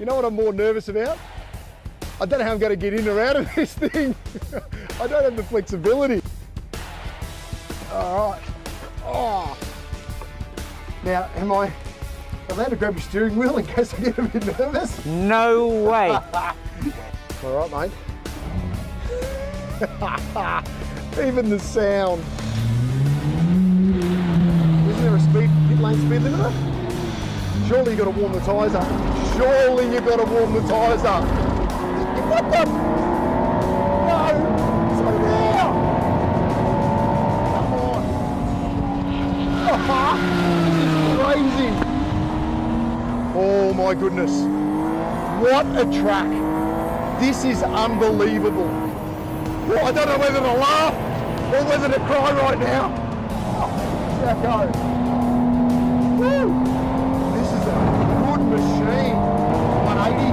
know what I'm more nervous about? I don't know how I'm going to get in or out of this thing. I don't have the flexibility. All right. Oh. Now, am I allowed to grab your steering wheel in case I get a bit nervous? No way. All right, mate. Even the sound. Isn't there a pit lane speed limiter? Surely you've got to warm the tyres up. Surely you've got to warm the tyres up. What the? No! Slow down! Come on! This is crazy! Oh my goodness. What a track. This is unbelievable. Well, I don't know whether to laugh or whether to cry right now. Oh, Jacko. Woo! This is a good machine. 180.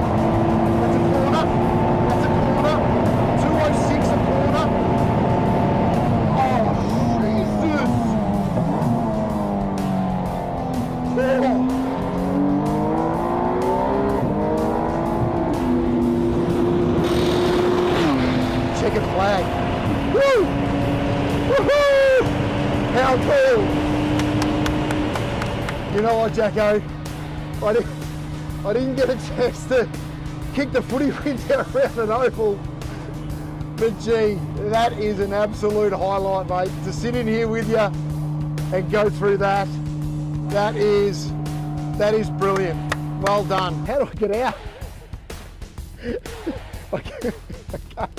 That's a corner. That's a corner. 206 a corner. Oh, Jesus. Oh. Checkered flag. Woo! Woohoo! How cool! You know what, Jacko? I didn't get a chance to kick the footy rings out around an oval. But gee, that is an absolute highlight, mate. To sit in here with you and go through that, that is brilliant. Well done. How do I get out? I can't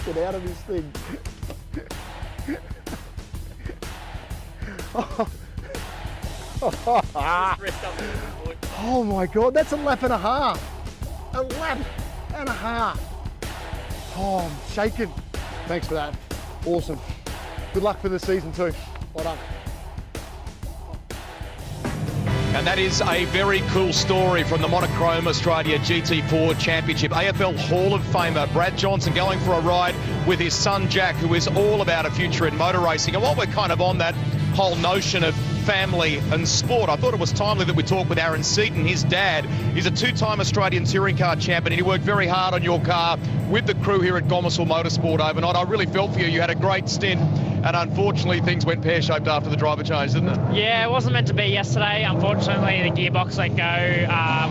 get out of this thing. Oh my God, that's a lap and a half. A lap and a half. Oh, I'm shaking. Thanks for that. Awesome. Good luck for the season too. Well done. And that is a very cool story from the Monochrome Australia GT4 Championship. AFL Hall of Famer Brad Johnson going for a ride with his son Jack, who is all about a future in motor racing. And while we're kind of on that whole notion of family and sport, I thought it was timely that we talk with Aaron Seaton. His dad is a two-time Australian touring car champion, and he worked very hard on your car with the crew here at SRO Motorsport overnight. I really felt for you. You had a great stint, and unfortunately things went pear-shaped after the driver change, didn't it? Yeah, it wasn't meant to be yesterday. Unfortunately, the gearbox let go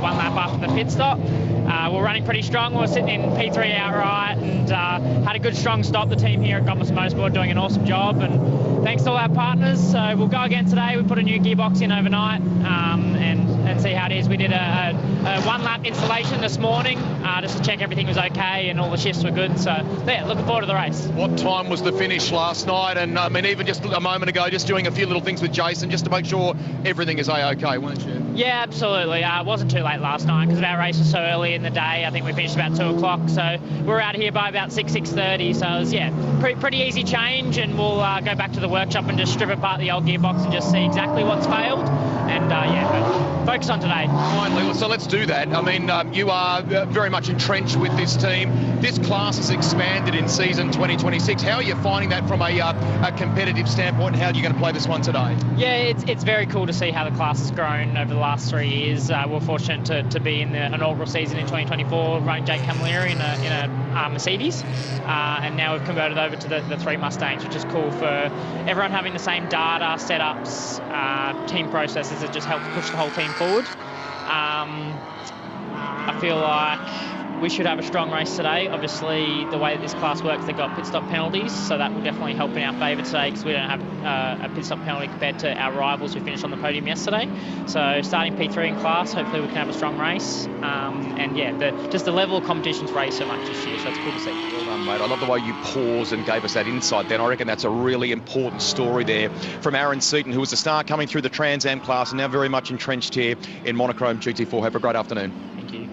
one lap after the pit stop. We're running pretty strong. We're sitting in P3 outright and had a good strong stop. The team here at SRO Motorsport doing an awesome job, and thanks to all our partners. So we'll go again today. We put a new gearbox in overnight and see how it is. We did a one-lap installation this morning just to check everything was okay and all the shifts were good. So yeah, looking forward to the race. What time was the finish last night? And I mean, even just a moment ago, just doing a few little things with Jason just to make sure everything is a-okay, weren't you? Yeah, absolutely. It wasn't too late last night because our race was so early in the day. I think we finished about 2 o'clock, so we were out here by about 6:30. So it was, yeah, pretty easy change, and we'll go back to the workshop and just strip apart the old gearbox and just see exactly what's failed. And yeah, focus on today. Finally, so let's do that. I mean, you are very much entrenched with this team. This class has expanded in season 2026. How are you finding that from a competitive standpoint? How are you going to play this one today? Yeah, it's very cool to see how the class has grown over the last 3 years. We're fortunate to be in the inaugural season in 2024, running Jake Camilleri in a Mercedes, and now we've converted over to the 3 Mustangs, which is cool for everyone having the same data, setups, team processes that just help push the whole team forward. I feel like we should have a strong race today. Obviously, the way that this class works, they've got pit stop penalties, so that will definitely help in our favour today because we don't have a pit stop penalty compared to our rivals who finished on the podium yesterday. So starting P3 in class, hopefully we can have a strong race. And yeah, just the level of competition's raised so much this year, so it's cool to see. Well done, mate. I love the way you paused and gave us that insight then. I reckon that's a really important story there from Aaron Seaton, who was a star coming through the Trans Am class and now very much entrenched here in Monochrome GT4. Have a great afternoon. Thank you.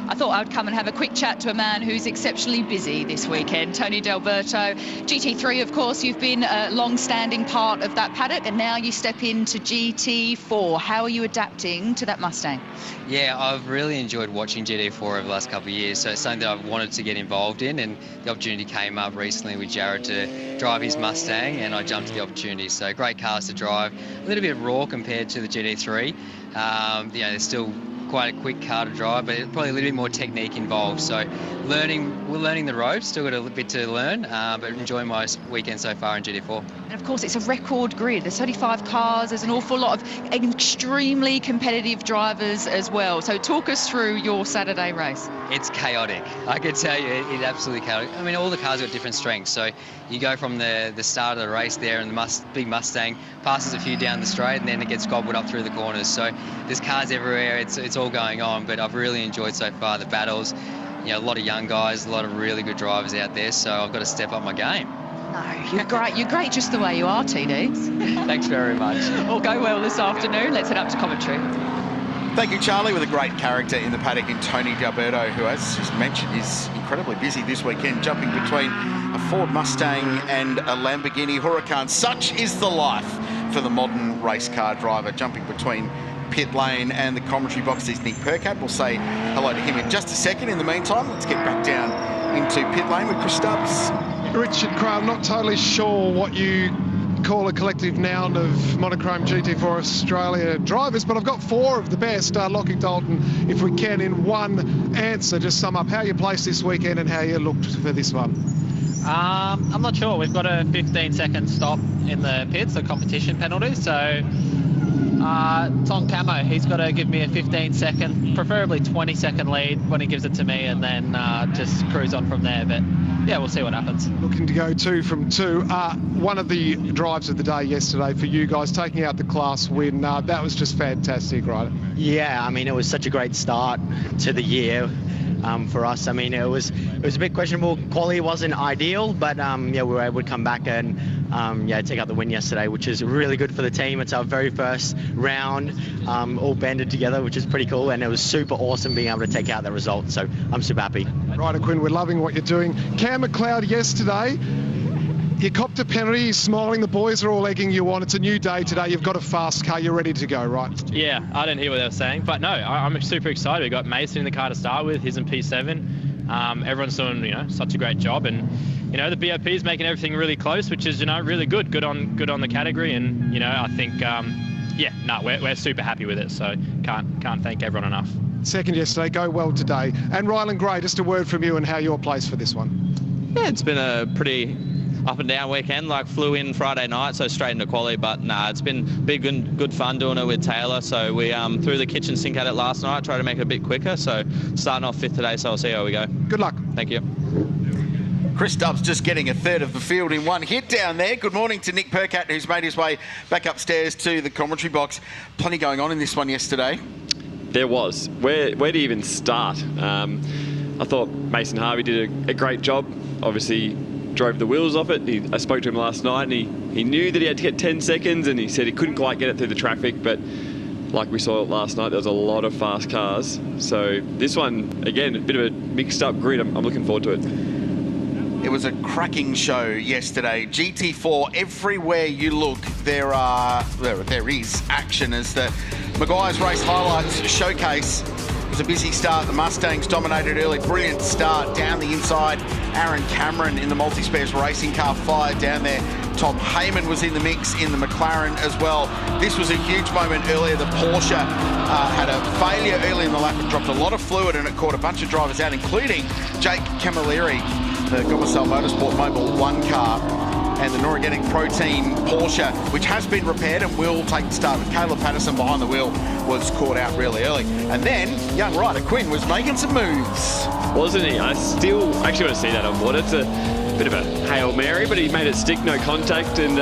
I thought I would come and have a quick chat to a man who's exceptionally busy this weekend, Tony D'Alberto. GT3, of course, you've been a long-standing part of that paddock, and now you step into GT4. How are you adapting to that Mustang? Yeah, I've really enjoyed watching GT4 over the last couple of years, so it's something that I've wanted to get involved in, and the opportunity came up recently with Jared to drive his Mustang, and I jumped at the opportunity. So great cars to drive, a little bit raw compared to the GT3. You know, there's still quite a quick car to drive, but probably a little bit more technique involved. So we're learning the ropes, still got a bit to learn, but enjoying my weekend so far in GT4. And of course, it's a record grid. There's 35 cars. There's an awful lot of extremely competitive drivers as well. So talk us through your Saturday race. It's chaotic. I can tell you, it's absolutely chaotic. I mean, all the cars got different strengths. So you go from the start of the race there, and the big Mustang passes a few down the straight, and then it gets gobbled up through the corners. So there's cars everywhere. It's all going on, but I've really enjoyed so far the battles. You know, a lot of young guys, a lot of really good drivers out there. So I've got to step up my game. No, you're great. You're great just the way you are, TD. Thanks very much. All go well this afternoon. Let's head up to commentary. Thank you, Charlie, with a great character in the paddock in Tony D'Alberto, who, as just mentioned, is incredibly busy this weekend, jumping between a Ford Mustang and a Lamborghini Huracan. Such is the life for the modern race car driver, jumping between pit lane and the commentary box. Is Nick Percat. We'll say hello to him in just a second. In the meantime, let's get back down into pit lane with Chris Stubbs. Richard Crowe, I'm not totally sure what you call a collective noun of Monochrome GT4 Australia drivers, but I've got four of the best. Lockie Dalton, if we can, in one answer, just sum up how you placed this weekend and how you looked for this one. I'm not sure. We've got a 15-second stop in the pits, the competition penalty, so Tom Camo, he's got to give me a 15-second, preferably 20-second lead when he gives it to me, and then just cruise on from there. But yeah, we'll see what happens. Looking to go 2 from 2. One of the drives of the day yesterday for you guys, taking out the class win, that was just fantastic, right? Yeah, I mean, it was such a great start to the year for us. I mean, it was a bit questionable. Quality wasn't ideal, but yeah, we were able to come back and take out the win yesterday, which is really good for the team. It's our very first round, all banded together, which is pretty cool, and it was super awesome being able to take out the result. So I'm super happy. Ryder Quinn, we're loving what you're doing. Cam McLeod yesterday, you copped a penalty, you're smiling, the boys are all egging you on. It's a new day today, you've got a fast car, you're ready to go, right? Yeah, I didn't hear what they were saying, but no, I'm super excited. We got Mason in the car to start with, his in P7. Everyone's doing, such a great job, and the BOP is making everything really close, which is, really good on the category, and I think, we're super happy with it. So can't thank everyone enough. Second yesterday, go well today. And Ryland Gray, just a word from you and how you're placed for this one. Yeah, it's been a pretty up and down weekend. Flew in Friday night, so straight into quali, but it's been big and good fun doing it with Taylor. So we threw the kitchen sink at it last night, tried to make it a bit quicker. So starting off 5th today, so I'll see how we go. Good luck. Thank you. Chris Stubbs just getting a third of the field in one hit down there. Good morning to Nick Percat, who's made his way back upstairs to the commentary box. Plenty going on in this one yesterday. There was. Where to even start? I thought Mason Harvey did a great job. Obviously drove the wheels off it. I spoke to him last night, and he knew that he had to get 10 seconds, and he said he couldn't quite get it through the traffic, but like we saw last night, there was a lot of fast cars. So this one, again, a bit of a mixed up grid. I'm looking forward to it. It was a cracking show yesterday. GT4, everywhere you look, there is action as the Maguire's race highlights showcase. It was a busy start. The Mustangs dominated early. Brilliant start down the inside. Aaron Cameron in the multi-spares racing car fired down there. Tom Heyman was in the mix in the McLaren as well. This was a huge moment earlier. The Porsche had a failure early in the lap. It dropped a lot of fluid and it caught a bunch of drivers out, including Jake Camilleri, the SRO Motorsports Mobile 1 car, and the Norogenic Protein Porsche, which has been repaired and will take the start. With Caleb Patterson behind the wheel, was caught out really early. And then young Ryder Quinn was making some moves. Wasn't he? I still actually want to see that on board. It's a bit of a Hail Mary, but he made it stick, no contact, and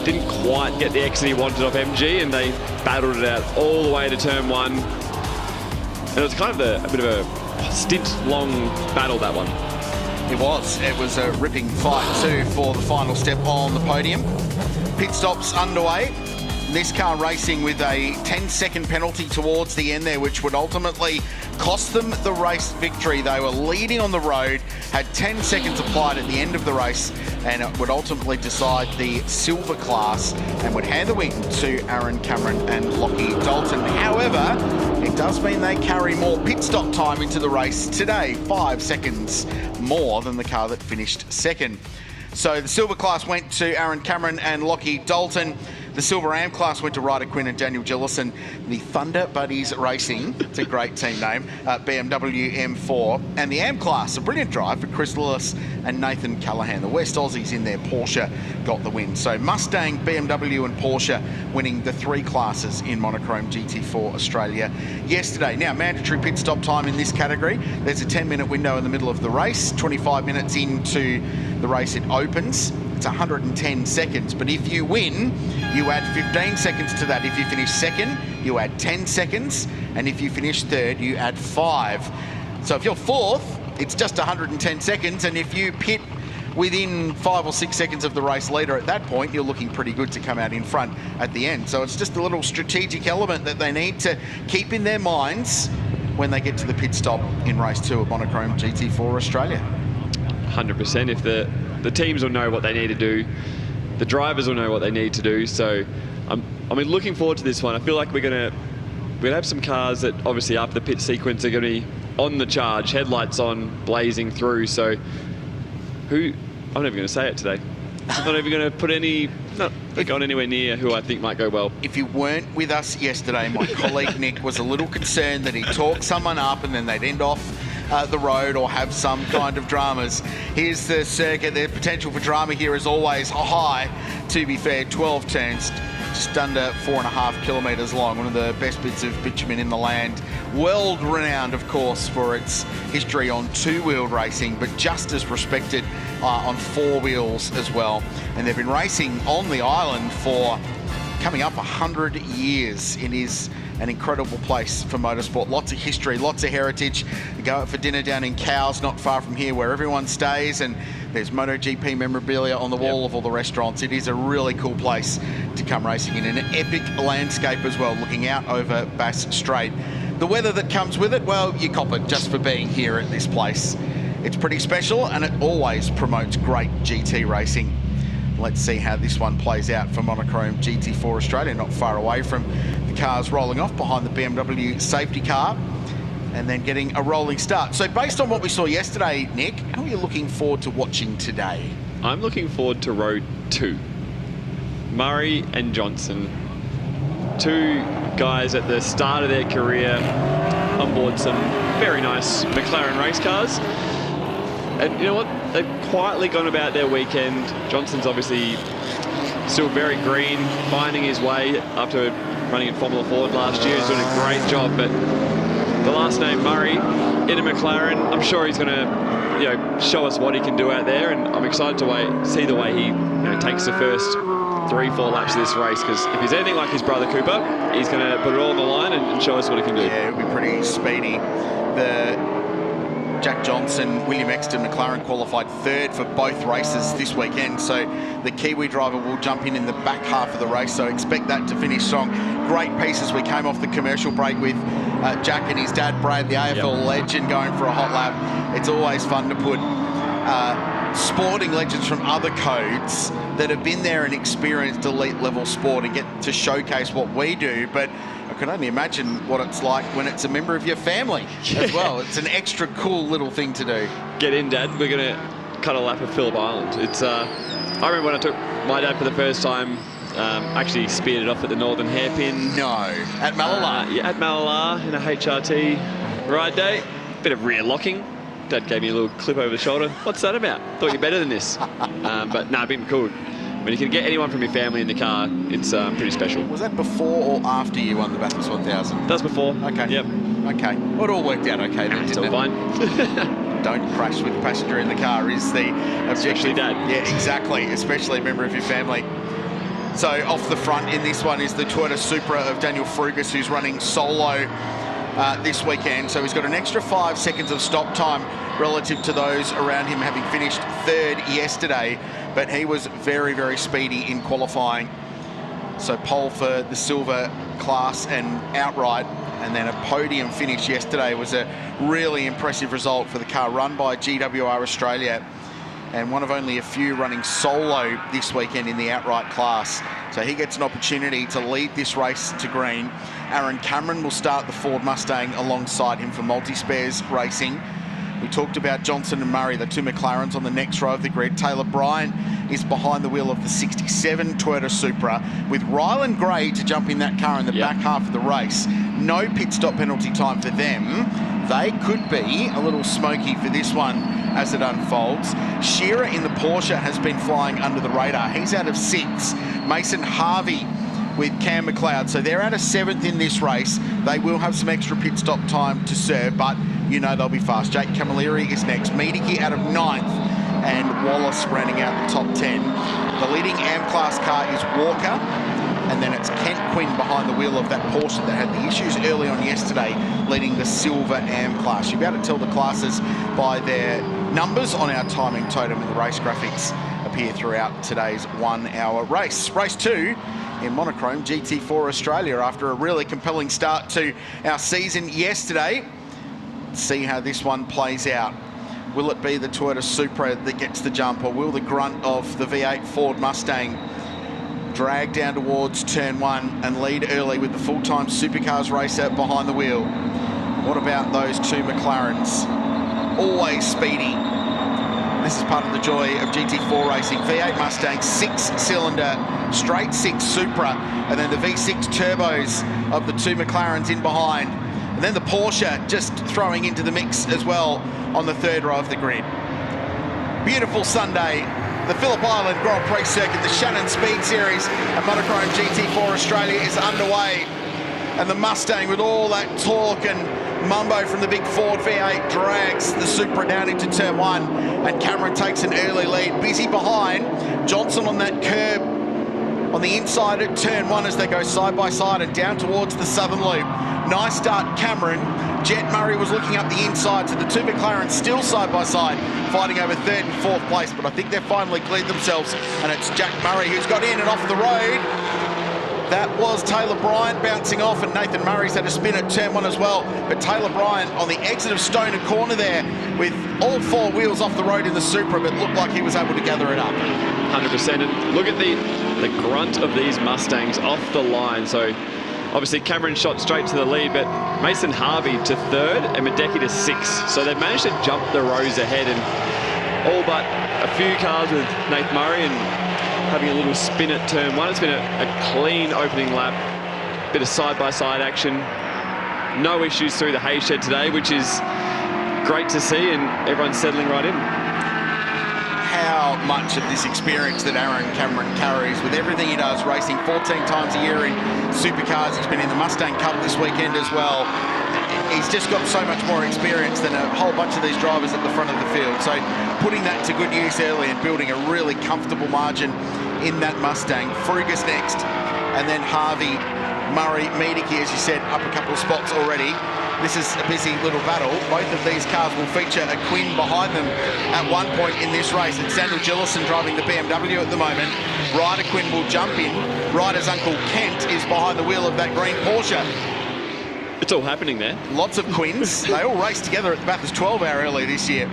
didn't quite get the exit he wanted off MG, and they battled it out all the way to turn 1. And it was kind of a bit of a stint-long battle, that one. It was a ripping fight too for the final step on the podium. Pit stops underway. This car racing with a 10-second penalty towards the end there, which would ultimately cost them the race victory. They were leading on the road, had 10 seconds applied at the end of the race, and it would ultimately decide the silver class and would hand the win to Aaron Cameron and Lockie Dalton. However, it does mean they carry more pit stop time into the race today, 5 seconds more than the car that finished second. So the silver class went to Aaron Cameron and Lockie Dalton. The Silver Am class went to Ryder Quinn and Daniel Gillison. The Thunder Buddies Racing, it's a great team name, BMW M4. And the Am class, a brilliant drive for Chris Lillis and Nathan Callahan. The West Aussies in their Porsche got the win. So Mustang, BMW and Porsche winning the 3 classes in Monochrome GT4 Australia yesterday. Now, mandatory pit stop time in this category. There's a 10-minute window in the middle of the race. 25 minutes into the race it opens. It's 110 seconds, but if you win, you add 15 seconds to that. If you finish second, you add 10 seconds, and if you finish third, you add 5. So if you're fourth, it's just 110 seconds, and if you pit within 5 or 6 seconds of the race leader at that point, you're looking pretty good to come out in front at the end. So it's just a little strategic element that they need to keep in their minds when they get to the pit stop in race 2 of Monochrome GT4 Australia. 100%. If the teams will know what they need to do, the drivers will know what they need to do. So I'm looking forward to this one. I feel like we're gonna have some cars that obviously after the pit sequence are going to be on the charge, headlights on, blazing through. So I'm never going to say it today. I'm not even going to put going anywhere near who I think might go well. If you weren't with us yesterday, my colleague Nick was a little concerned that he'd talk someone up and then they'd end off the road or have some kind of dramas. Here's the circuit. The potential for drama here is always high. To be fair, 12 turns, just under 4.5 kilometres long. One of the best bits of bitumen in the land. World renowned, of course, for its history on 2-wheeled racing, but just as respected on 4 wheels as well. And they've been racing on the island for coming up 100 years. It is an incredible place for motorsport. Lots of history, lots of heritage. You go out for dinner down in Cowes, not far from here, where everyone stays, and there's MotoGP memorabilia on the wall of all the restaurants. It is a really cool place to come racing in, an epic landscape as well, looking out over Bass Strait. The weather that comes with it, well, you cop it just for being here at this place. It's pretty special, and it always promotes great GT racing. Let's see how this one plays out for Monochrome GT4 Australia, not far away from the cars rolling off behind the BMW safety car and then getting a rolling start. So based on what we saw yesterday, Nick, how are you looking forward to watching today? I'm looking forward to row 2. Murray and Johnson, 2 guys at the start of their career on board some very nice McLaren race cars. And you know what? They've quietly gone about their weekend. Johnson's obviously still very green, finding his way after running in Formula Ford last year. He's doing a great job, but the last name Murray in a McLaren, I'm sure he's going to show us what he can do out there, and I'm excited to see the way he takes the first 3-4 laps of this race, because if he's anything like his brother Cooper, he's going to put it all on the line and show us what he can do. Yeah, it'll be pretty speedy. Jack Johnson, William Exton, McLaren qualified 3rd for both races this weekend, so the Kiwi driver will jump in the back half of the race, so expect that to finish strong. Great pieces. We came off the commercial break with Jack and his dad Brad, the AFL legend, going for a hot lap. It's always fun to put sporting legends from other codes that have been there and experienced elite level sport and get to showcase what we do, but I can only imagine what it's like when it's a member of your family as well. It's an extra cool little thing to do. Get in, Dad. We're going to cut a lap of Phillip Island. It's I remember when I took my dad for the first time, actually speared it off at the Northern Hairpin. No, at Mallala. Yeah, at Mallala in a HRT ride day. Bit of rear locking. Dad gave me a little clip over the shoulder. What's that about? Thought you're better than this. But no, been cool. When you can get anyone from your family in the car, it's pretty special. Was that before or after you won the Bathurst 1000? That's before. Okay. Yep. Okay. Well, it all worked out okay then, Still didn't it? fine. Don't crash with the passenger in the car is the objective. Especially Dad. Yeah, exactly. Especially a member of your family. So off the front in this one is the Toyota Supra of Daniel Frugas, who's running solo this weekend. So he's got an extra 5 seconds of stop time relative to those around him, having finished 3rd yesterday. But he was very, very speedy in qualifying. So pole for the silver class and outright, and then a podium finish yesterday was a really impressive result for the car run by GWR Australia, and one of only a few running solo this weekend in the outright class. So he gets an opportunity to lead this race to green. Aaron Cameron will start the Ford Mustang alongside him for Multi Spares Racing. We talked about Johnson and Murray, the two McLarens on the next row of the grid. Taylor Bryant is behind the wheel of the 67 Toyota Supra, with Ryland Gray to jump in that car in the back half of the race. No pit stop penalty time for them. They could be a little smoky for this one as it unfolds. Shearer in the Porsche has been flying under the radar. He's out of 6. Mason Harvey with Cam McLeod. So they're out of 7th in this race. They will have some extra pit stop time to serve, but you know they'll be fast. Jake Camilleri is next. Miedeke out of 9th, and Wallace rounding out the top 10. The leading AM class car is Walker, and then it's Kent Quinn behind the wheel of that Porsche that had the issues early on yesterday, leading the silver AM class. You'll be able to tell the classes by their numbers on our timing totem, and the race graphics appear throughout today's 1 hour race. Race 2 in Monochrome GT4 Australia after a really compelling start to our season yesterday. Let's see how this one plays out. Will it be the Toyota Supra that gets the jump, or will the grunt of the V8 Ford Mustang drag down towards turn 1 and lead early with the full-time supercars racer behind the wheel? What about those two McLarens? Always speedy. This is part of the joy of GT4 racing. V8 Mustang, 6-cylinder, straight 6 Supra, and then the V6 turbos of the two McLarens in behind. And then the Porsche just throwing into the mix as well on the third row of the grid. Beautiful Sunday. The Phillip Island Grand Prix circuit, the Shannons SpeedSeries and Monochrome GT4 Australia is underway. And the Mustang, with all that torque and mumbo from the big Ford V8, drags the Supra down into turn 1, and Cameron takes an early lead. Busy behind. Johnson on that curb on the inside at turn 1 as they go side by side and down towards the southern loop. Nice start, Cameron. Jet Murray was looking up the inside, so the two McLarens still side by side, fighting over 3rd and 4th place, but I think they've finally cleared themselves, and it's Jack Murray who's got in and off the road. That was Taylor Bryant bouncing off, and Nathan Murray's had a spin at turn 1 as well. But Taylor Bryant on the exit of Stoner Corner there with all 4 wheels off the road in the Supra, but looked like he was able to gather it up. 100%. And look at the grunt of these Mustangs off the line. So obviously Cameron shot straight to the lead, but Mason Harvey to 3rd and Miedeke to 6th. So they've managed to jump the rows ahead, and all but a few cars with Nathan Murray and having a little spin at turn 1. It's been a clean opening lap. Bit of side-by-side action. No issues through the hay shed today, which is great to see, and everyone's settling right in. How much of this experience that Aaron Cameron carries with everything he does, racing 14 times a year in supercars. He's been in the Mustang Cup this weekend as well. He's just got so much more experience than a whole bunch of these drivers at the front of the field. So putting that to good use early and building a really comfortable margin in that Mustang. Frugas next, and then Harvey, Murray, Miedeke, as you said, up a couple of spots already. This is a busy little battle. Both of these cars will feature a Quinn behind them at one point in this race. It's Sandra Gillison driving the BMW at the moment. Ryder Quinn will jump in. Ryder's uncle Kent is behind the wheel of that green Porsche. It's all happening there. Lots of Quinns. They all raced together at the Bathurst 12 Hour earlier this year.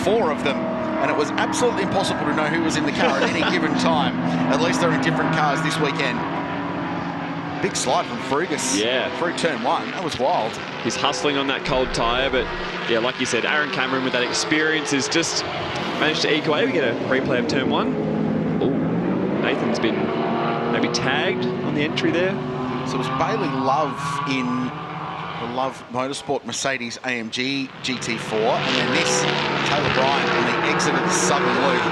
4 of them. And it was absolutely impossible to know who was in the car at any given time. At least they're in different cars this weekend. Big slide from Frugas. Yeah. Through turn 1. That was wild. He's hustling on that cold tyre, but yeah, like you said, Aaron Cameron with that experience has just managed to eke away. We get a replay of turn 1. Oh, Nathan's been maybe tagged on the entry there. So it was Bailey Love in the Love Motorsport Mercedes AMG GT4, and then this Taylor Bryant on the exit of the southern loop.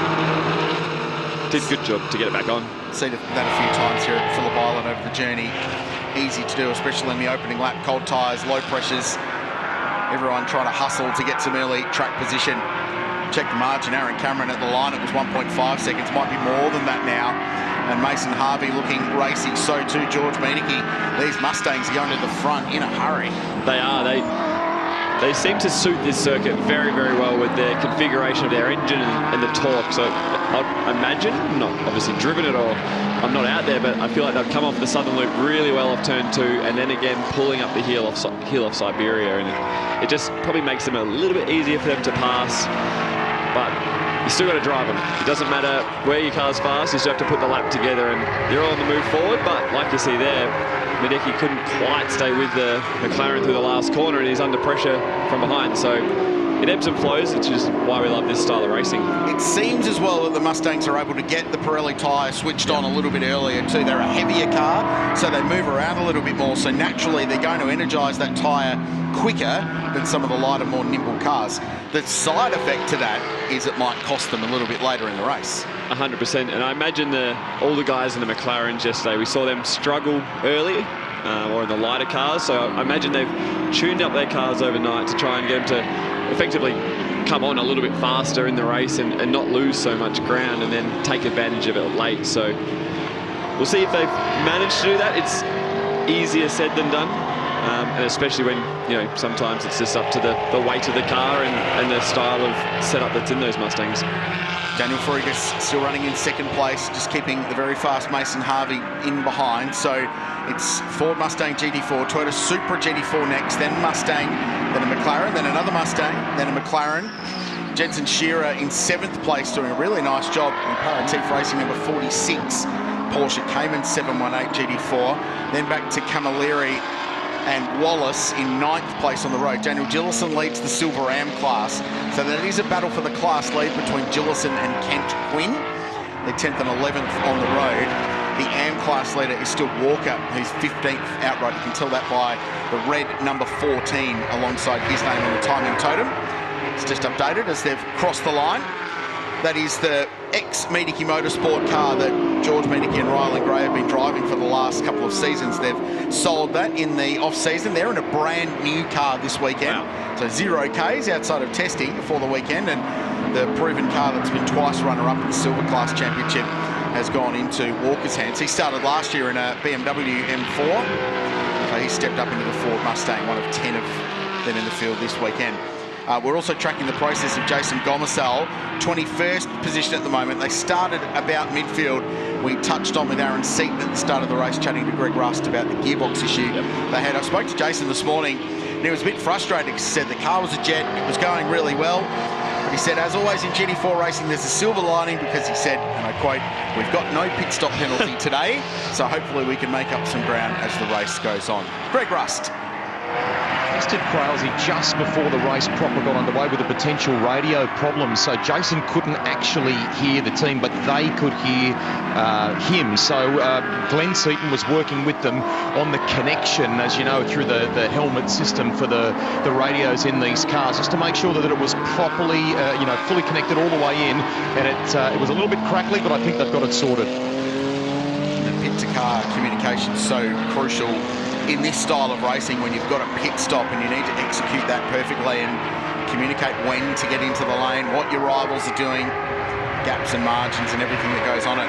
Did a good job to get it back on. Seen that a few times here at Phillip Island over the journey. Easy to do, especially in the opening lap. Cold tyres, low pressures. Everyone trying to hustle to get some early track position. Check the margin. Aaron Cameron at the line, it was 1.5 seconds. Might be more than that now. And Mason Harvey looking racy. So too George Miedeke. These Mustangs are going to the front in a hurry. They are. They seem to suit this circuit very, very well with their configuration of their engine and the torque. So I imagine, I'm not obviously driven it or I'm not out there, but I feel like they've come off the southern loop really well off turn 2, and then again pulling up the hill off Siberia, and it just probably makes them a little bit easier for them to pass. But you still got to drive them. It doesn't matter where your car's fast, you still have to put the lap together, and they're all on the move forward. But like you see there, Miedeke couldn't quite stay with the McLaren through the last corner, and he's under pressure from behind. So it ebbs and flows, which is why we love this style of racing. It seems as well that the Mustangs are able to get the Pirelli tyre switched on a little bit earlier too. They're a heavier car, so they move around a little bit more. So naturally, they're going to energise that tyre quicker than some of the lighter, more nimble cars. The side effect to that is it might cost them a little bit later in the race. 100%, and I imagine all the guys in the McLarens yesterday, we saw them struggle early, or in the lighter cars, so I imagine they've tuned up their cars overnight to try and get them to effectively come on a little bit faster in the race and not lose so much ground and then take advantage of it late. So we'll see if they've managed to do that. It's easier said than done, and especially when, you know, sometimes it's just up to the weight of the car and the style of setup that's in those Mustangs. Daniel Fergus still running in second place, just keeping the very fast Mason Harvey in behind. So it's Ford Mustang GT4, Toyota Supra GT4 next, then Mustang, then a McLaren, then another Mustang, then a McLaren. Jensen Shearer in 7th place, doing a really nice job in Paratif Racing number 46. Porsche Cayman 718 GT4. Then back to Camilleri and Wallace in 9th place on the road. Daniel Gillison leads the Silver Am class. So that is a battle for the class lead between Gillison and Kent Quinn. They're 10th and 11th on the road. The Am class leader is still Walker, who's 15th outright. You can tell that by the red number 14 alongside his name on the timing totem. It's just updated as they've crossed the line. That is the ex-Medicki Motorsport car that George Medicki and Rylan Gray have been driving for the last couple of seasons. They've sold that in the off-season. They're in a brand new car this weekend. Wow. So 0 Ks outside of testing before the weekend, and the proven car that's been twice runner-up in the Silver Class Championship has gone into Walker's hands. He started last year in a BMW M4. So he stepped up into the Ford Mustang, one of 10 of them in the field this weekend. We're also tracking the process of Jason Gomersall, 21st position at the moment. They started about midfield. We touched on with Aaron Seaton at the start of the race, chatting to Greg Rust about the gearbox issue they had. I spoke to Jason this morning, and he was a bit frustrated because he said the car was a jet, it was going really well. But he said, as always in GT4 racing, there's a silver lining, because he said, and I quote, "We've got no pit stop penalty today, so hopefully we can make up some ground as the race goes on." Greg Rust. Tested Crailsey just before the race proper got underway with a potential radio problem, so Jason couldn't actually hear the team, but they could hear him. So Glenn Seaton was working with them on the connection, as you know, through the helmet system for the radios in these cars, just to make sure that it was properly, fully connected all the way in. And it was a little bit crackly, but I think they've got it sorted. The pit-to-car communication is so crucial in this style of racing, when you've got a pit stop and you need to execute that perfectly and communicate when to get into the lane, what your rivals are doing, gaps and margins and everything that goes on it.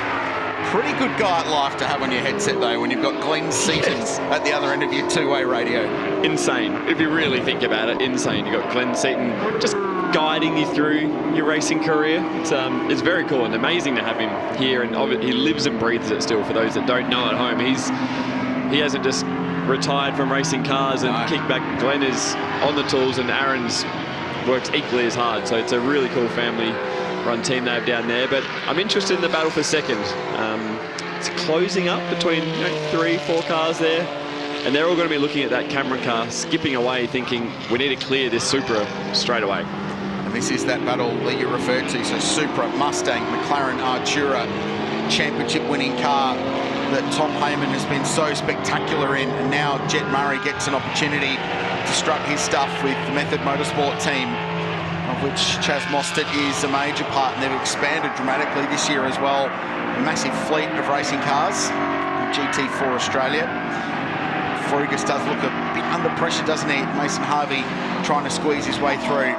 Pretty good guy at life to have on your headset though, when you've got Glenn Seaton at the other end of your two-way radio. Insane. If you really think about it, insane. You've got Glenn Seaton just guiding you through your racing career. It's very cool and amazing to have him here, and he lives and breathes it still. For those that don't know at home, he hasn't just retired from racing cars and kicked back. Glenn is on the tools, and Aaron's works equally as hard. So it's a really cool family-run team they have down there. But I'm interested in the battle for second. It's closing up between 3-4 cars there, and they're all going to be looking at that Cameron car, skipping away, thinking we need to clear this Supra straight away. And this is that battle that you referred to. So Supra, Mustang, McLaren Artura, championship-winning car that Tom Heyman has been so spectacular in, and now Jet Murray gets an opportunity to strut his stuff with the Method Motorsport team, of which Chaz Mostert is a major part, and they've expanded dramatically this year as well. A massive fleet of racing cars in GT4 Australia. Fergus does look a bit under pressure, doesn't he? Mason Harvey trying to squeeze his way through.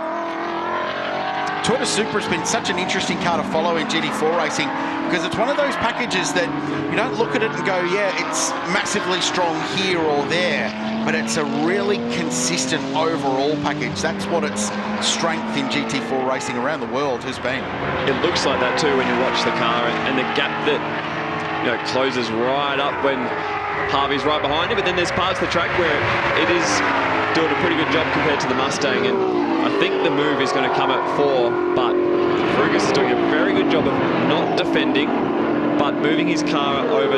Toyota Supra has been such an interesting car to follow in GT4 racing, because it's one of those packages that you don't look at it and go, yeah, it's massively strong here or there, but it's a really consistent overall package. That's what its strength in GT4 racing around the world has been. It looks like that too when you watch the car, and the gap that closes right up when Harvey's right behind him, but then there's parts of the track where it is doing a pretty good job compared to the Mustang, and I think the move is going to come at 4, but Fergus is doing a very good job of not defending, but moving his car over,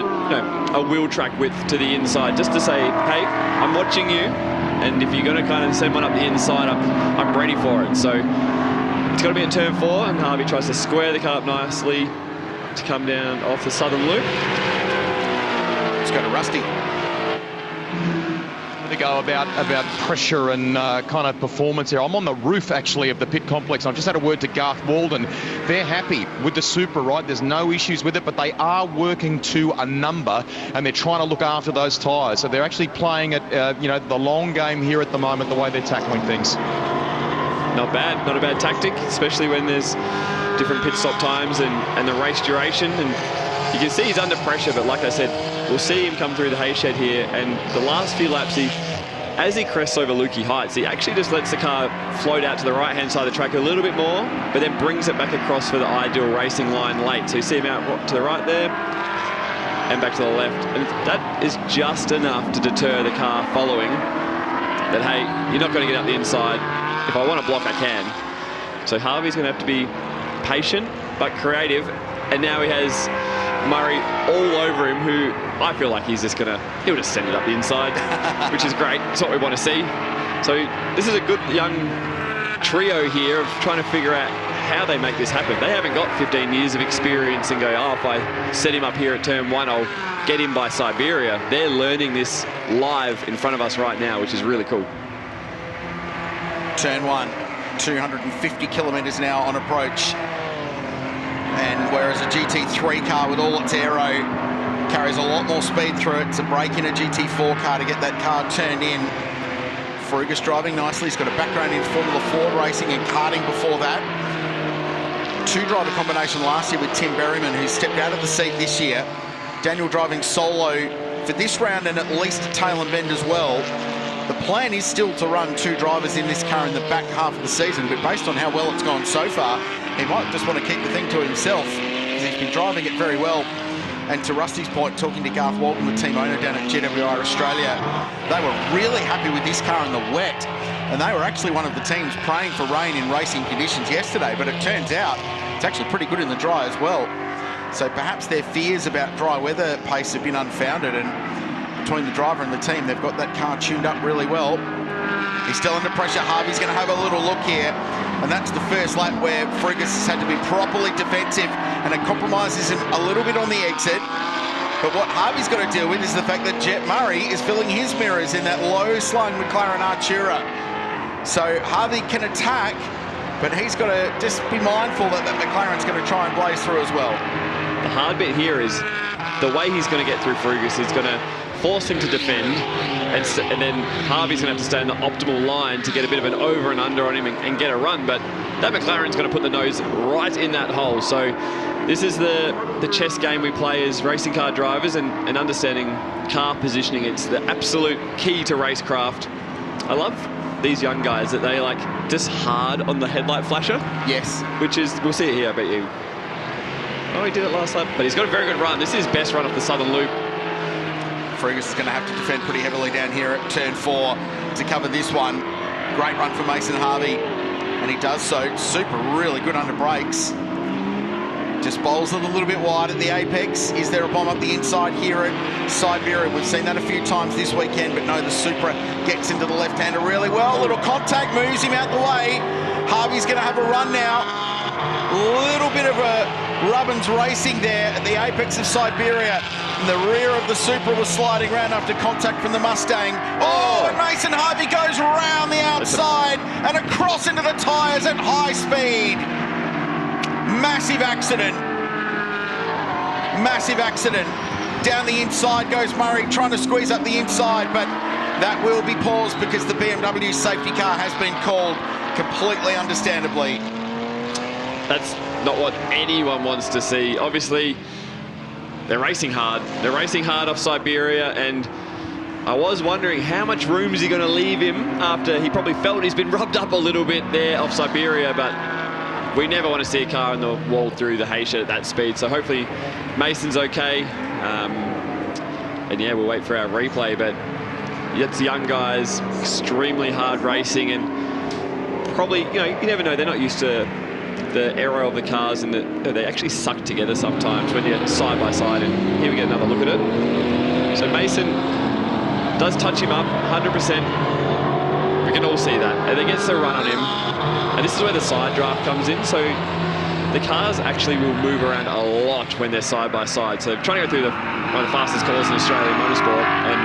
a wheel track width to the inside, just to say, hey, I'm watching you, and if you're going to kind of send one up the inside, I'm ready for it. So it's got to be in turn 4, and Harvey tries to square the car up nicely to come down off the southern loop. Let's go to Rusty. To go about pressure and kind of performance here. I'm on the roof actually of the pit complex. I've just had a word to Garth Walden. They're happy with the Super, right? There's no issues with it, but they are working to a number and they're trying to look after those tyres. So they're actually playing it, the long game here at the moment, the way they're tackling things. Not bad, not a bad tactic, especially when there's different pit stop times and the race duration. And you can see he's under pressure, but like I said, we'll see him come through the hay shed here, and the last few laps, as he crests over Lukey Heights, he actually just lets the car float out to the right-hand side of the track a little bit more, but then brings it back across for the ideal racing line late. So you see him out to the right there, and back to the left. And that is just enough to deter the car following, that, hey, you're not going to get up the inside. If I want to block, I can. So Harvey's going to have to be patient, but creative, and now he has Murray all over him, who I feel like he'll just send it up the inside, which is great. It's what we want to see. So this is a good young trio here of trying to figure out how they make this happen. They haven't got 15 years of experience and go, oh, if I set him up here at turn 1, I'll get him by Siberia. They're learning this live in front of us right now, which is really cool. Turn 1, 250 kilometres now on approach. And whereas a GT3 car with all its aero carries a lot more speed through it, it's a break in a GT4 car to get that car turned in. Frugas driving nicely. He's got a background in Formula 4 racing and karting before that. 2-driver combination last year with Tim Berryman, who stepped out of the seat this year. Daniel driving solo for this round and at least a tail and bend as well. The plan is still to run 2 drivers in this car in the back half of the season, but based on how well it's gone so far, he might just want to keep the thing to himself because he's been driving it very well. And to Rusty's point, talking to Garth Walton, the team owner down at GWI Australia, they were really happy with this car in the wet. And they were actually one of the teams praying for rain in racing conditions yesterday, but it turns out it's actually pretty good in the dry as well. So perhaps their fears about dry weather pace have been unfounded, and between the driver and the team, they've got that car tuned up really well. He's still under pressure. Harvey's going to have a little look here. And that's the first lap where Frugas has had to be properly defensive, and it compromises him a little bit on the exit. But what Harvey's got to deal with is the fact that Jet Murray is filling his mirrors in that low-slung McLaren Artura. So Harvey can attack, but he's got to just be mindful that McLaren's going to try and blaze through as well. The hard bit here is the way he's going to get through Frugas is going to force him to defend, and then Harvey's going to have to stay in the optimal line to get a bit of an over and under on him and get a run, but that McLaren's going to put the nose right in that hole. So this is the chess game we play as racing car drivers, and understanding car positioning. It's the absolute key to racecraft. I love these young guys that they like just hard on the headlight flasher. Yes. Which is, we'll see it here, I bet you. Oh, he did it last lap, but he's got a very good run. This is his best run off the southern loop. Frugas is going to have to defend pretty heavily down here at turn 4 to cover this one. Great run for Mason Harvey, and he does so. Super, really good under brakes. Just bowls it a little bit wide at the apex. Is there a bomb up the inside here at Siberia? We've seen that a few times this weekend, but no, the Supra gets into the left-hander really well. A little contact moves him out the way. Harvey's going to have a run now. A little bit of a Rubbins racing there at the apex of Siberia. And the rear of the Supra was sliding around after contact from the Mustang. Oh, and Mason Harvey goes round the outside and across into the tyres at high speed. Massive accident. Massive accident. Down the inside goes Murray, trying to squeeze up the inside, but that will be paused because the BMW safety car has been called, completely understandably. That's not what anyone wants to see. Obviously, they're racing hard. They're racing hard off Siberia, and I was wondering how much room is he going to leave him after he probably felt he's been rubbed up a little bit there off Siberia, but we never want to see a car in the wall through the hay shed at that speed. So hopefully Mason's okay. And yeah, we'll wait for our replay, but it's young guys, extremely hard racing, and probably, you know, you never know, they're not used to the aero of the cars and they actually suck together sometimes when you're side by side. And here we get another look at it. So Mason does touch him up 100%. We can all see that. And he gets the run on him. And this is where the side draft comes in. So the cars actually will move around a lot when they're side by side. So trying to go through one of the fastest corners in Australian motorsport, and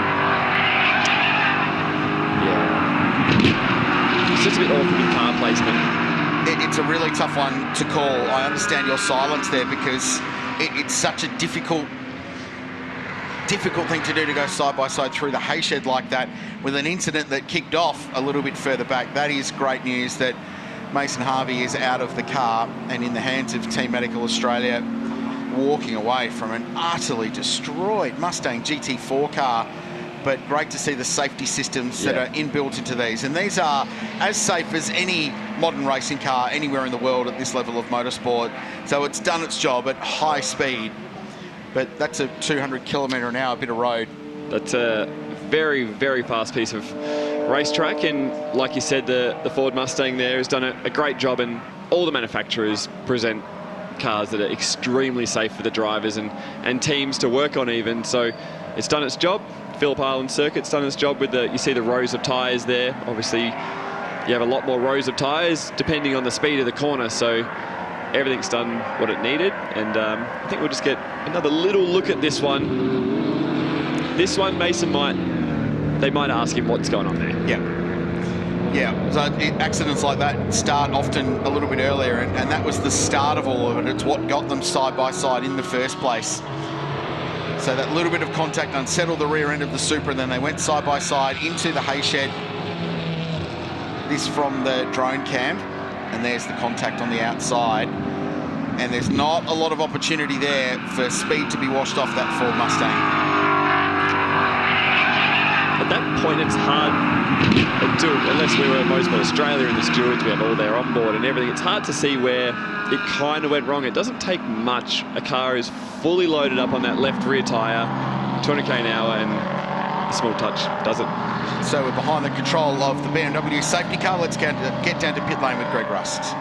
yeah, it's just a bit awkward with car placement. It's a really tough one to call. I understand your silence there because it's such a difficult thing to do, to go side by side through the hay shed like that with an incident that kicked off a little bit further back. That is great news that Mason Harvey is out of the car and in the hands of Team Medical Australia, walking away from an utterly destroyed Mustang GT4 car. But great to see the safety systems that are inbuilt into these. And these are as safe as any modern racing car anywhere in the world at this level of motorsport. So it's done its job at high speed. But that's a 200 kilometre an hour bit of road. That's a very, very fast piece of racetrack. And like you said, the Ford Mustang there has done a great job. And all the manufacturers present cars that are extremely safe for the drivers and teams to work on even. So it's done its job. Phillip Island Circuit's done its job with you see the rows of tyres there. Obviously, you have a lot more rows of tyres depending on the speed of the corner. So everything's done what it needed. And I think we'll just get another little look at this one. This one, Mason they might ask him what's going on there. Yeah, so accidents like that start often a little bit earlier, and that was the start of all of it. It's what got them side by side in the first place. So that little bit of contact unsettled the rear end of the Supra, and then they went side by side into the hay shed. This from the drone cam, and there's the contact on the outside. And there's not a lot of opportunity there for speed to be washed off that Ford Mustang. At that point, it's hard, unless we were at Motorsport Australia and the stewards, we have all their on board and everything, it's hard to see where it kind of went wrong. It doesn't take much. A car is fully loaded up on that left rear tyre, 200k an hour, and a small touch does it. So we're behind the control of the BMW safety car. Let's get down to pit lane with Greg Rust.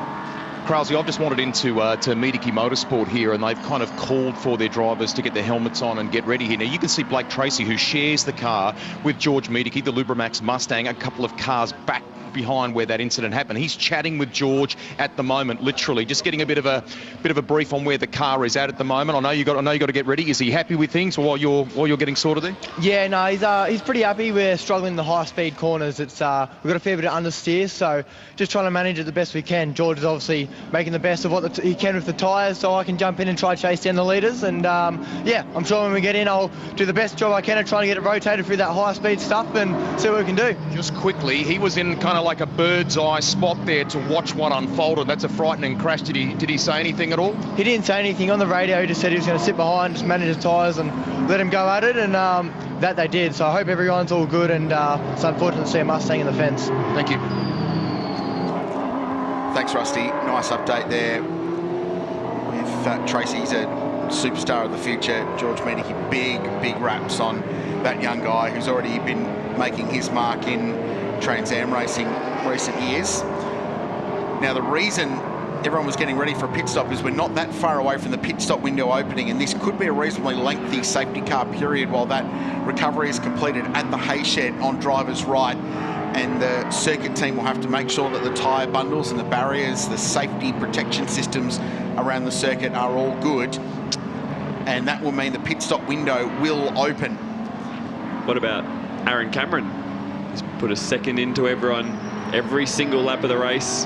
Krause, I've just wandered into Mediki Motorsport here, and they've kind of called for their drivers to get their helmets on and get ready here. Now, you can see Blake Tracy, who shares the car with George Mediki, the Lubramax Mustang, a couple of cars back behind where that incident happened. He's chatting with George at the moment, literally, just getting a bit of a brief on where the car is at the moment. I know you got to get ready. Is he happy with things while you're getting sorted there? Yeah, no, he's pretty happy. We're struggling in the high-speed corners. It's we've got a fair bit of understeer, so just trying to manage it the best we can. George is obviously making the best of what he can with the tyres, so I can jump in and try to chase down the leaders. And yeah, I'm sure when we get in, I'll do the best job I can at trying to get it rotated through that high-speed stuff and see what we can do. Just quickly, he was in kind of like a bird's eye spot there to watch what unfolded. That's a frightening crash. Did he say anything at all? He didn't say anything on the radio. He just said he was going to sit behind, just manage the tyres and let him go at it, and that they did. So I hope everyone's all good, and it's unfortunate to see a Mustang in the fence. Thank you. Thanks, Rusty. Nice update there with Tracy. He's a superstar of the future. George Mediki, big raps on that young guy who's already been making his mark in Trans Am racing recent years. Now, the reason everyone was getting ready for a pit stop is we're not that far away from the pit stop window opening, and this could be a reasonably lengthy safety car period while that recovery is completed at the hay shed on driver's right. And the circuit team will have to make sure that the tyre bundles and the barriers, the safety protection systems around the circuit are all good. And that will mean the pit stop window will open. What about Aaron Cameron? He's put a second into everyone every single lap of the race.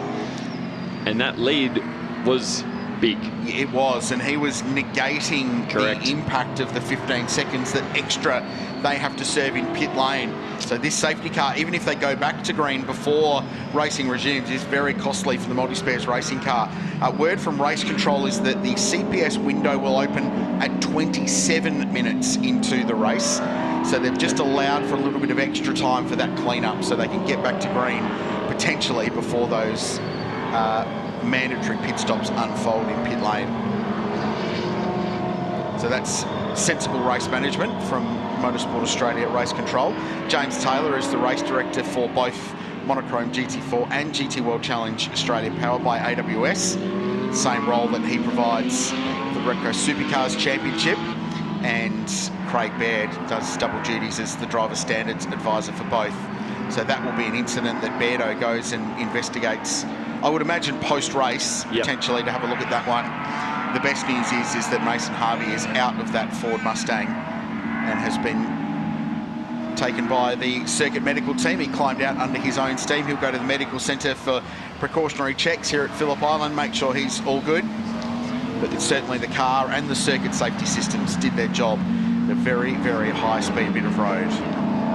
And that lead was big. It was, and he was negating Correct. The impact of the 15 seconds that extra they have to serve in pit lane. So this safety car, even if they go back to green before racing resumes, is very costly for the multi-spares racing car. Word from race control is that the CPS window will open at 27 minutes into the race. So they've just allowed for a little bit of extra time for that cleanup so they can get back to green potentially before those mandatory pit stops unfold in pit lane. So that's sensible race management from Motorsport Australia Race Control. James Taylor is the race director for both Monochrome GT4 and GT World Challenge Australia, powered by AWS. same role that he provides for the Repco Supercars Championship, and Craig Baird does double duties as the driver standards advisor for both. So that will be an incident that Bairdo goes and investigates, I would imagine post-race, potentially, to have a look at that one. The best news is that Mason Harvey is out of that Ford Mustang and has been taken by the circuit medical team. He climbed out under his own steam. He'll go to the medical centre for precautionary checks here at Phillip Island, make sure he's all good. But certainly the car and the circuit safety systems did their job at a very, very high-speed bit of road.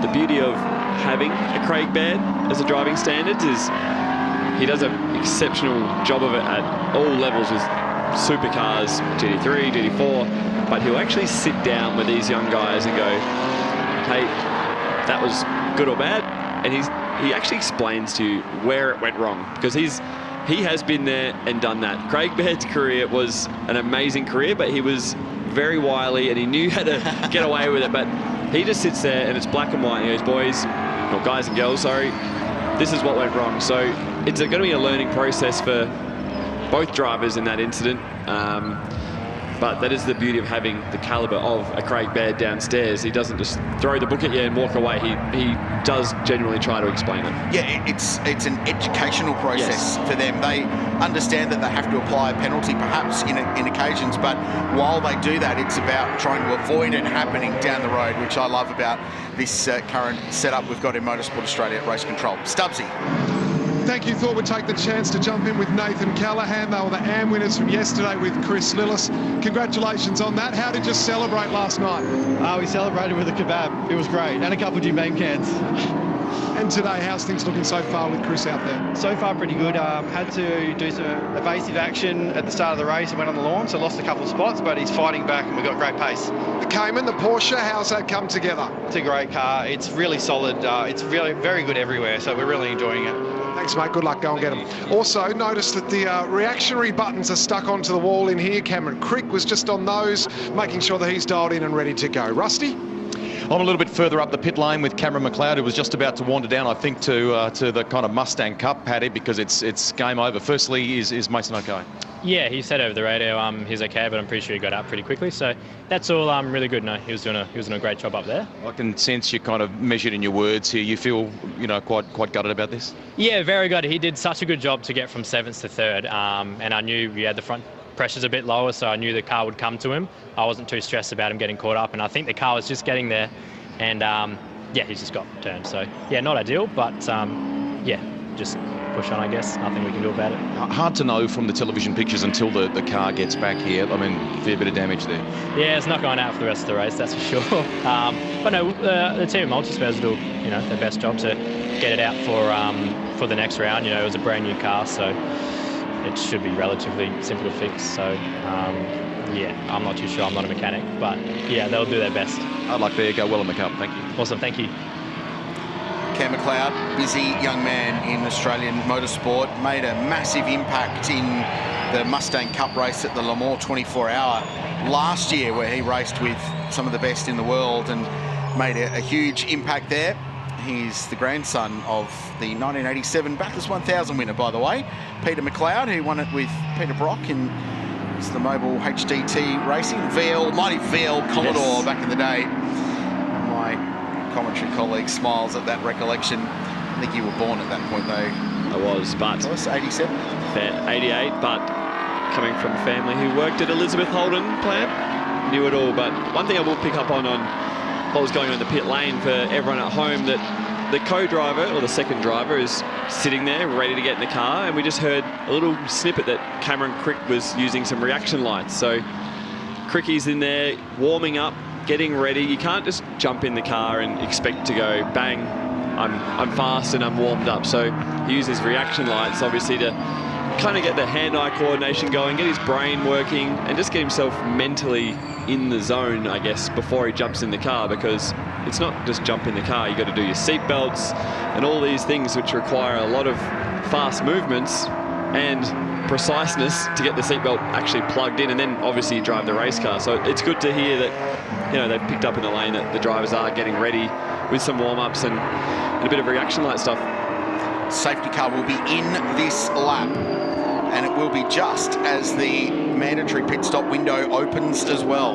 The beauty of having a Craig Baird as a driving standards is he does an exceptional job of it at all levels with supercars, GT3, GT4, but he'll actually sit down with these young guys and go, hey, that was good or bad, and he actually explains to you where it went wrong, because he has been there and done that. Craig Baird's career was an amazing career, but he was very wily and he knew how to get away with it. But he just sits there and it's black and white. He goes, boys, or guys and girls, sorry, this is what went wrong. So it's going to be a learning process for both drivers in that incident. But that is the beauty of having the calibre of a Craig Baird downstairs. He doesn't just throw the book at you and walk away. He does genuinely try to explain it. Yeah, it's an educational process for them. They understand that they have to apply a penalty perhaps in occasions, but while they do that, it's about trying to avoid it happening down the road, which I love about this current setup we've got in Motorsport Australia at Race Control. Stubbsy. Thank you. Thought we'd take the chance to jump in with Nathan Callahan. They were the AM winners from yesterday with Chris Lillis. Congratulations on that. How did you celebrate last night? We celebrated with a kebab. It was great. And a couple of Jim cans. And today, how's things looking so far with Chris out there? So far, pretty good. Had to do some evasive action at the start of the race and went on the lawn, so lost a couple of spots, but he's fighting back and we've got great pace. The Cayman, the Porsche, how's that come together? It's a great car. It's really solid. It's really very good everywhere, so we're really enjoying it. Thanks, mate. Good luck. Go and get them. Also, notice that the reactionary buttons are stuck onto the wall in here. Cameron Crick was just on those, making sure that he's dialed in and ready to go. Rusty? I'm a little bit further up the pit lane with Cameron McLeod, who was just about to wander down, I think, to the kind of Mustang Cup paddock, because it's game over. Firstly, is Mason okay? Yeah, he said over the radio he's okay, but I'm pretty sure he got up pretty quickly. So that's all really good. No, he was doing a great job up there. I can sense you kind of measured in your words here. You feel quite gutted about this. Yeah, very good. He did such a good job to get from 7th to 3rd, and I knew we had the front pressure's a bit lower, so I knew the car would come to him. I wasn't too stressed about him getting caught up, and I think the car was just getting there, and yeah, he just got turned. So yeah, not ideal, but yeah, just push on, I guess. Nothing we can do about it. Hard to know from the television pictures until the car gets back here. I mean, a fair bit of damage there. Yeah, it's not going out for the rest of the race, that's for sure. But no, the team at Multispurs will do their best job to get it out for the next round. It was a brand new car, so it should be relatively simple to fix. So yeah, I'm not too sure. I'm not a mechanic, but yeah, they'll do their best. I'd like to go well in the Cup. Thank you. Awesome, thank you. Cam McLeod, busy young man in Australian motorsport, made a massive impact in the Mustang Cup race at the Le Mans 24-hour last year, where he raced with some of the best in the world and made a huge impact there. He's the grandson of the 1987 Bathurst 1000 winner, by the way, Peter McLeod, who won it with Peter Brock in the Mobile HDT racing, mighty VL Commodore back in the day. My commentary colleague smiles at that recollection. I think you were born at that point, though. I was, but... I was 87? 88, but coming from a family who worked at Elizabeth Holden plant, knew it all. But one thing I will pick up on what was going on in the pit lane for everyone at home, that the co-driver, or the second driver, is sitting there ready to get in the car, and we just heard a little snippet that Cameron Crick was using some reaction lights. So Cricky's in there warming up, getting ready. You can't just jump in the car and expect to go bang, I'm fast and I'm warmed up. So he uses reaction lights obviously to kind of get the hand-eye coordination going, get his brain working, and just get himself mentally in the zone, I guess, before he jumps in the car, because it's not just jump in the car. You got to do your seat belts and all these things which require a lot of fast movements and preciseness to get the seatbelt actually plugged in, and then obviously you drive the race car. So it's good to hear that they've picked up in the lane that the drivers are getting ready with some warm-ups and a bit of reaction light stuff. Safety car will be in this lap. and it will be just as the mandatory pit stop window opens as well.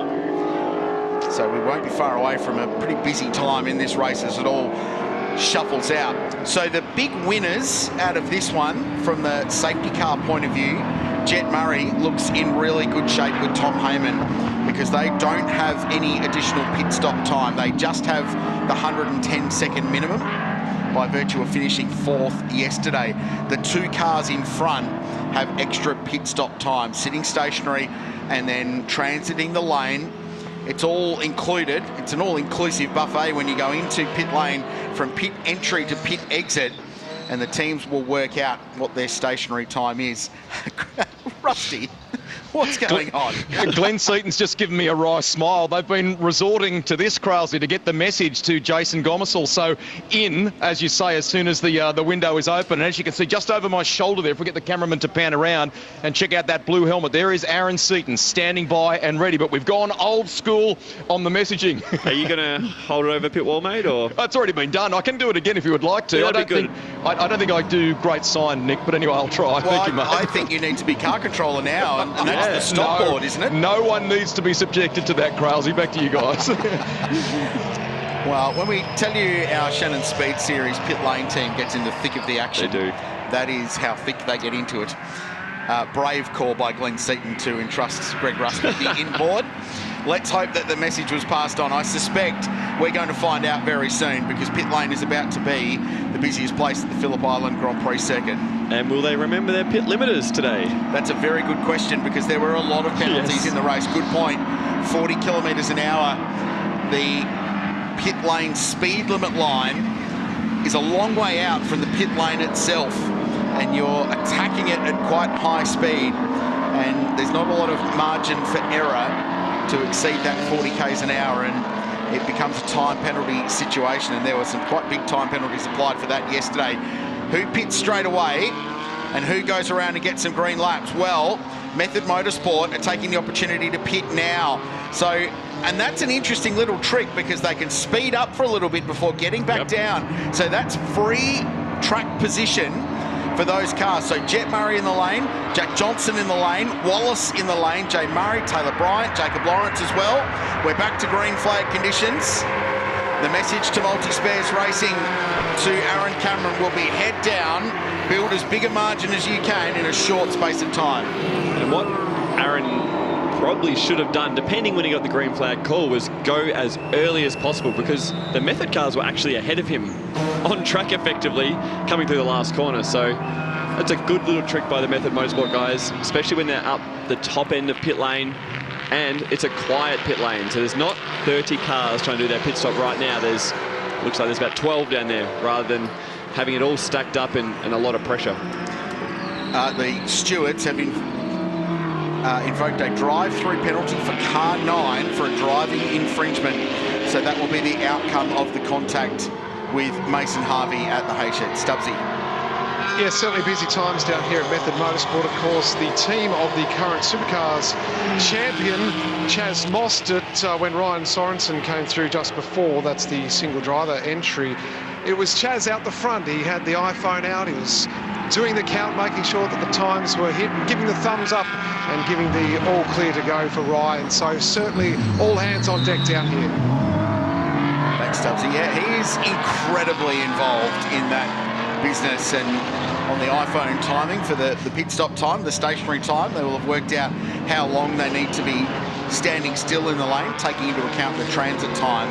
So we won't be far away from a pretty busy time in this race as it all shuffles out. So the big winners out of this one, from the safety car point of view, Jet Murray looks in really good shape with Tom Heyman, because they don't have any additional pit stop time. They just have the 110-second minimum by virtue of finishing 4th yesterday. The 2 cars in front have extra pit stop time, sitting stationary and then transiting the lane. It's all included. It's an all-inclusive buffet when you go into pit lane from pit entry to pit exit, and the teams will work out what their stationary time is. Rusty, what's going on? Glenn Seaton's just given me a wry smile. They've been resorting to this, Kralsey, to get the message to Jason Gomersall. So in, as you say, as soon as the window is open, and as you can see just over my shoulder there, if we get the cameraman to pan around and check out that blue helmet, there is Aaron Seaton standing by and ready. But we've gone old school on the messaging. Are you going to hold it over pit wall, mate? Or it's already been done. I can do it again if you would like to. Yeah, I don't think I do great sign, Nick, but anyway, I'll try. Well, Thank you, mate. I think you need to be car controller now, and that's the stop board, isn't it? No one needs to be subjected to that, Kralsey. Back to you guys. Well, when we tell you our Shannons Speed Series pit lane team gets in the thick of the action, they do. That is how thick they get into it. Brave call by Glenn Seaton to entrust Greg Rust with the inboard. Let's hope that the message was passed on. I suspect we're going to find out very soon, because pit lane is about to be the busiest place at the Phillip Island Grand Prix circuit. And will they remember their pit limiters today? That's a very good question, because there were a lot of penalties in the race. Good point. 40 kilometres an hour. The pit lane speed limit line is a long way out from the pit lane itself, and you're attacking it at quite high speed, and there's not a lot of margin for error to exceed that 40 k's an hour, and it becomes a time penalty situation, and there were some quite big time penalties applied for that yesterday. Who pits straight away and who goes around and gets some green laps? Well, Method Motorsport are taking the opportunity to pit now. So, and that's an interesting little trick, because they can speed up for a little bit before getting back down. So that's free track position for those cars. So Jet Murray in the lane, Jack Johnson in the lane, Wallace in the lane, Jay Murray, Taylor Bryant, Jacob Lawrence as well. We're back to green flag conditions. The message to Multi-Spares Racing to Aaron Cameron will be head down, build as big a margin as you can in a short space of time. And what Aaron probably should have done, depending when he got the green flag call, was go as early as possible, because the Method cars were actually ahead of him on track effectively coming through the last corner. So that's a good little trick by the Method Motorsport guys, especially when they're up the top end of pit lane, and it's a quiet pit lane. So there's not 30 cars trying to do their pit stop right now. Looks like there's about 12 down there, rather than having it all stacked up and a lot of pressure. The stewards have invoked a drive-through penalty for car 9 for a driving infringement. So that will be the outcome of the contact with Mason Harvey at the Hayshed. Stubbsy. Yeah, certainly busy times down here at Method Motorsport. Of course, the team of the current Supercars champion, Chaz Mostert, when Ryan Sorensen came through just before, that's the single driver entry, it was Chaz out the front. He had the iPhone out, he was doing the count, making sure that the times were hit, and giving the thumbs up and giving the all clear to go for Ryan. So certainly all hands on deck down here. Thanks, Stubbsy. Yeah, he is incredibly involved in that business, and on the iPhone timing for the pit stop time, the stationary time, they will have worked out how long they need to be standing still in the lane, taking into account the transit time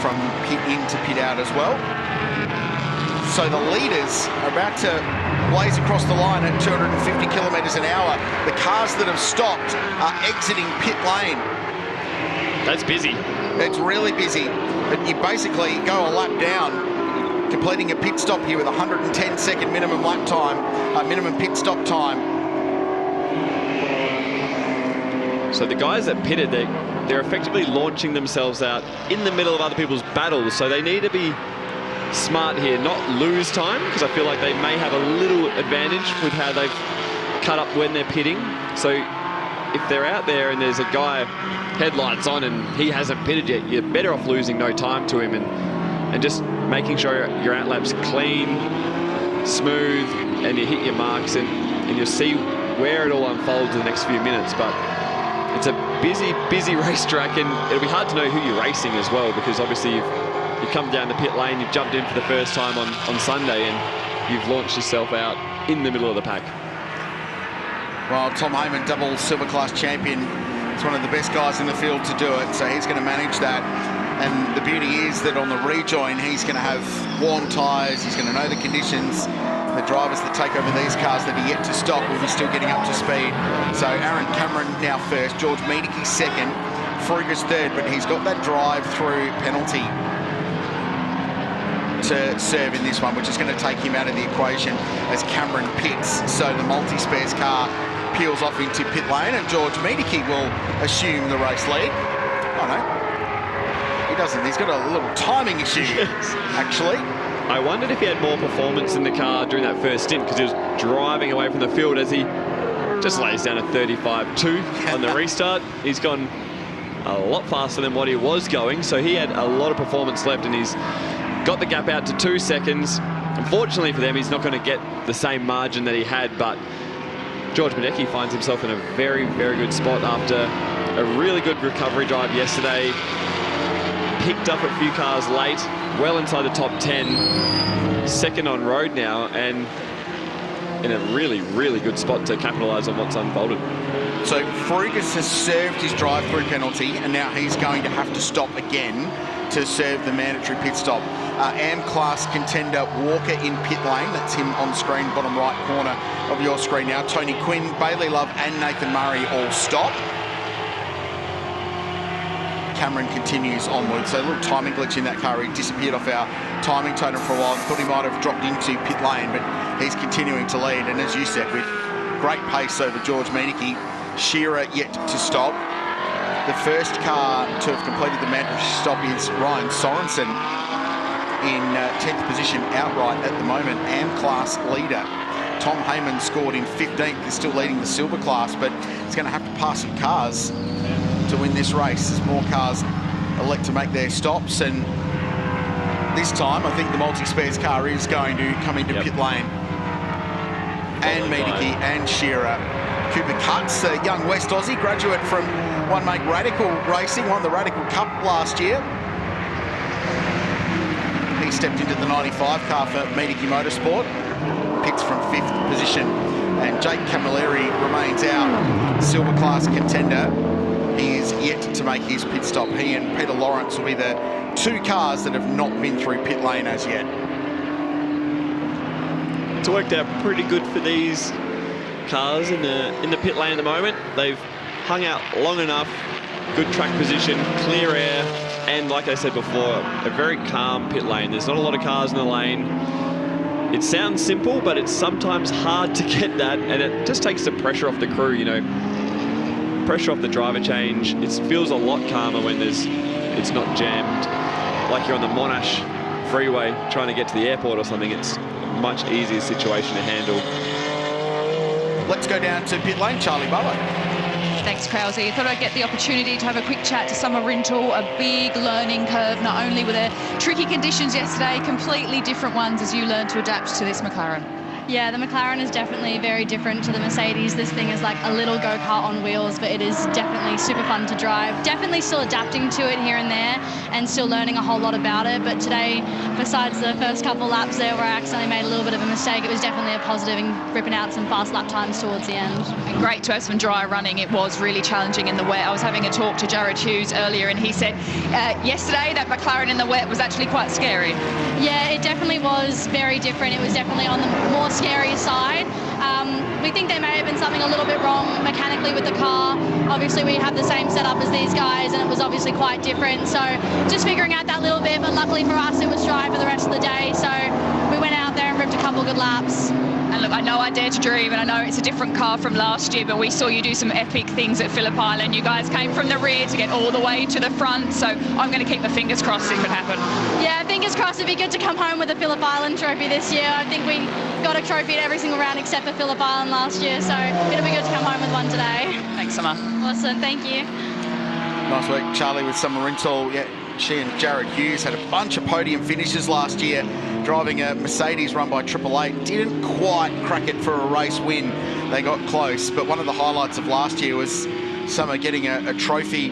from pit in to pit out as well. So the leaders are about to blaze across the line at 250 kilometres an hour. The cars that have stopped are exiting pit lane. That's busy. It's really busy, but you basically go a lap down, completing a pit stop here with 110-second minimum lap time, minimum pit stop time. So the guys that pitted, they're effectively launching themselves out in the middle of other people's battles. So they need to be smart here, not lose time, because I feel like they may have a little advantage with how they've cut up when they're pitting. So if they're out there and there's a guy headlights on and he hasn't pitted yet, you're better off losing no time to him and just making sure your outlap's clean, smooth, and you hit your marks, and you'll see where it all unfolds in the next few minutes, but it's a busy racetrack, and it'll be hard to know who you're racing as well, because obviously you've come down the pit lane, you've jumped in for the first time on Sunday, and you've launched yourself out in the middle of the pack. Well, Tom Heyman, double silver class champion, is one of the best guys in the field to do it, so he's going to manage that. And the beauty is that on the rejoin, he's going to have warm tyres, he's going to know the conditions. The drivers that take over these cars that are yet to stop will be still getting up to speed. So Aaron Cameron now first, George Miedeke second, Fruga's third, but he's got that drive-through penalty to serve in this one, which is going to take him out of the equation as Cameron pits. So the multi-spares car peels off into pit lane, and George Miedeke will assume the race lead. Oh no, he doesn't. He's got a little timing issue, actually. I wondered if he had more performance in the car during that first stint, because he was driving away from the field as he just lays down a 35.2 on the restart. He's gone a lot faster than what he was going, so he had a lot of performance left, and he's got the gap out to 2 seconds. Unfortunately for them, he's not going to get the same margin that he had, but George Miedeke finds himself in a very good spot after a really good recovery drive yesterday. Picked up a few cars late, well inside the top 10, second on road now, and in a really good spot to capitalise on what's unfolded. So Frugas has served his drive-through penalty, and now he's going to have to stop again to serve the mandatory pit stop. AM-class contender Walker in pit lane. That's him on screen, bottom right corner of your screen now. Tony Quinn, Bailey Love and Nathan Murray all stop. Cameron continues onward, so a little timing glitch in that car. He disappeared off our timing totem for a while. Thought he might have dropped into pit lane, but he's continuing to lead. And as you said, with great pace over George Miedeke, Shearer yet to stop. The first car to have completed the mandatory stop is Ryan Sorensen in 10th position outright at the moment, AM-class leader. Tom Heyman scored in 15th, is still leading the silver class, but he's going to have to pass some cars to win this race as more cars elect to make their stops. And this time, I think the multi-spares car is going to come into pit lane. And Miedeke and Shearer. Cooper Cutts, a young West Aussie graduate from One Make Radical Racing, won the Radical Cup last year. He stepped into the 95 car for Miedeke Motorsport, pits from 5th position. And Jake Camilleri remains out, silver class contender. He is yet to make his pit stop. He and Peter Lawrence will be the 2 cars that have not been through pit lane as yet. It's worked out pretty good for these cars in the pit lane at the moment. They've hung out long enough, good track position, clear air, and like I said before, a very calm pit lane. There's not a lot of cars in the lane. It sounds simple, but it's sometimes hard to get that, and it just takes the pressure off the crew, you know. Pressure off the driver change. It feels a lot calmer when it's not jammed. Like you're on the Monash freeway trying to get to the airport or something. It's a much easier situation to handle. Let's go down to pit lane, Charlie Barlow. Thanks, Krause. I thought I'd get the opportunity to have a quick chat to Summer Rintoul. A big learning curve, not only were there tricky conditions yesterday, completely different ones as you learn to adapt to this McLaren. Yeah, the McLaren is definitely very different to the Mercedes. This thing is like a little go-kart on wheels, but it is definitely super fun to drive. Definitely still adapting to it here and there and still learning a whole lot about it. But today, besides the first couple laps there where I accidentally made a little bit of a mistake, it was definitely a positive in ripping out some fast lap times towards the end. And great to have some dry running. It was really challenging in the wet. I was having a talk to Jared Hughes earlier, and he said yesterday that McLaren in the wet was actually quite scary. Yeah, it definitely was very different. It was definitely on the more scary side. We think there may have been something a little bit wrong mechanically with the car. Obviously we have the same setup as these guys, and it was obviously quite different, so just figuring out that little bit, but luckily for us it was dry for the rest of the day, so we went out there and ripped a couple good laps. And look, I know I Dare to Dream, and I know it's a different car from last year, but we saw you do some epic things at Phillip Island. You guys came from the rear to get all the way to the front, so I'm going to keep my fingers crossed if it happened. Yeah, fingers crossed. It'd be good to come home with a Phillip Island trophy this year. I think we got a trophy at every single round except for Phillip Island last year, so it'll be good to come home with one today. Thanks, Summer. Awesome, thank you. Nice work, Charlie, with Summer Rintoul. Yeah, She and Jared Hughes had a bunch of podium finishes last year, driving a Mercedes run by 888. Didn't quite crack it for a race win. They got close, but one of the highlights of last year was Summer getting a trophy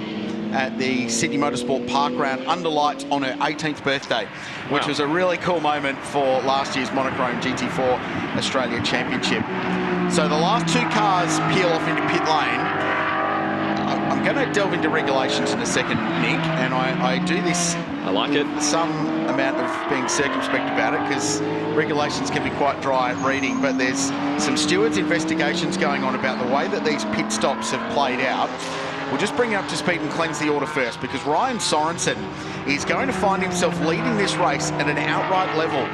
at the Sydney Motorsport Park Round under lights on her 18th birthday, which was a really cool moment for last year's Monochrome GT4 Australia Championship. So the last two cars peel off into pit lane. I'm going to delve into regulations in a second, Nick, and I do this. I like it. Some amount of being circumspect about it, because regulations can be quite dry at reading, but there's some stewards' investigations going on about the way that these pit stops have played out. We'll just bring you up to speed and cleanse the order first, because Ryan Sorensen is going to find himself leading this race at an outright level.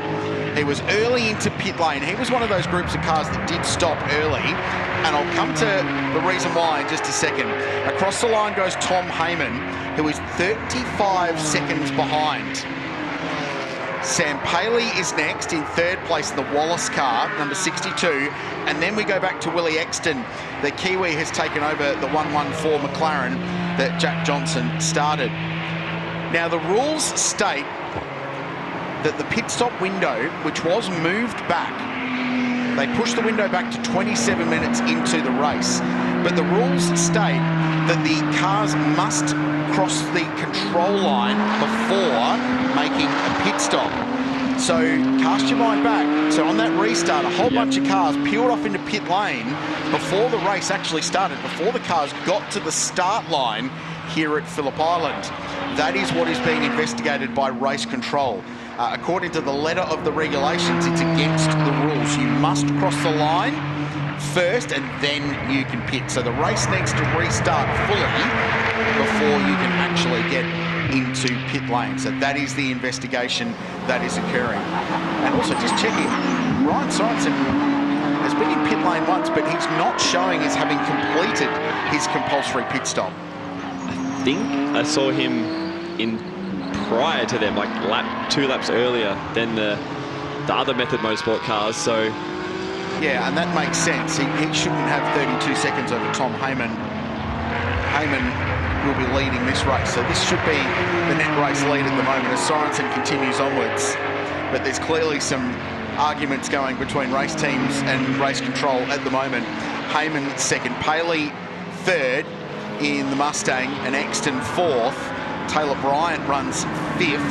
He was early into pit lane. He was one of those groups of cars that did stop early, and I'll come to the reason why in just a second. Across the line goes Tom Heyman, who is 35 seconds behind. Sam Paley is next in third place in the Wallace car, number 62. And then we go back to Willie Exton. The Kiwi has taken over the 114 McLaren that Jack Johnson started. Now, the rules state that the pit stop window, which was moved back, they pushed the window back to 27 minutes into the race. But the rules state that the cars must cross the control line before making a pit stop. So cast your mind back. So on that restart, a whole bunch of cars peeled off into pit lane before the race actually started, before the cars got to the start line here at Phillip Island. That is what is being investigated by race control. According to the letter of the regulations, it's against the rules. You must cross the line first and then you can pit. So the race needs to restart fully before you can actually get into pit lane. So that is the investigation that is occurring. And also just checking, Ryan Sorensen has been in pit lane once, but he's not showing as having completed his compulsory pit stop. I think I saw him in prior to them, like two laps earlier than the other Method Motorsport cars. So yeah, and that makes sense. He shouldn't have 32 seconds over Tom Heyman. Heyman will be leading this race, so this should be the net race lead at the moment as Sorensen continues onwards. But there's clearly some arguments going between race teams and race control at the moment. Heyman second, Paley third in the Mustang, and Exton fourth. Taylor Bryant runs fifth.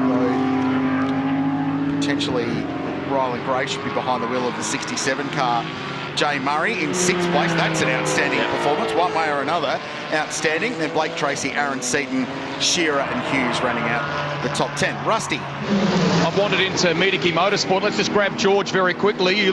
Though potentially Ryland Gray should be behind the wheel of the 67 car. Jay Murray in sixth place. That's an outstanding performance, one way or another. Outstanding. Then Blake Tracy, Aaron Seaton, Shearer and Hughes running out the top 10. Rusty. I've wandered into Mediki Motorsport. Let's just grab George very quickly.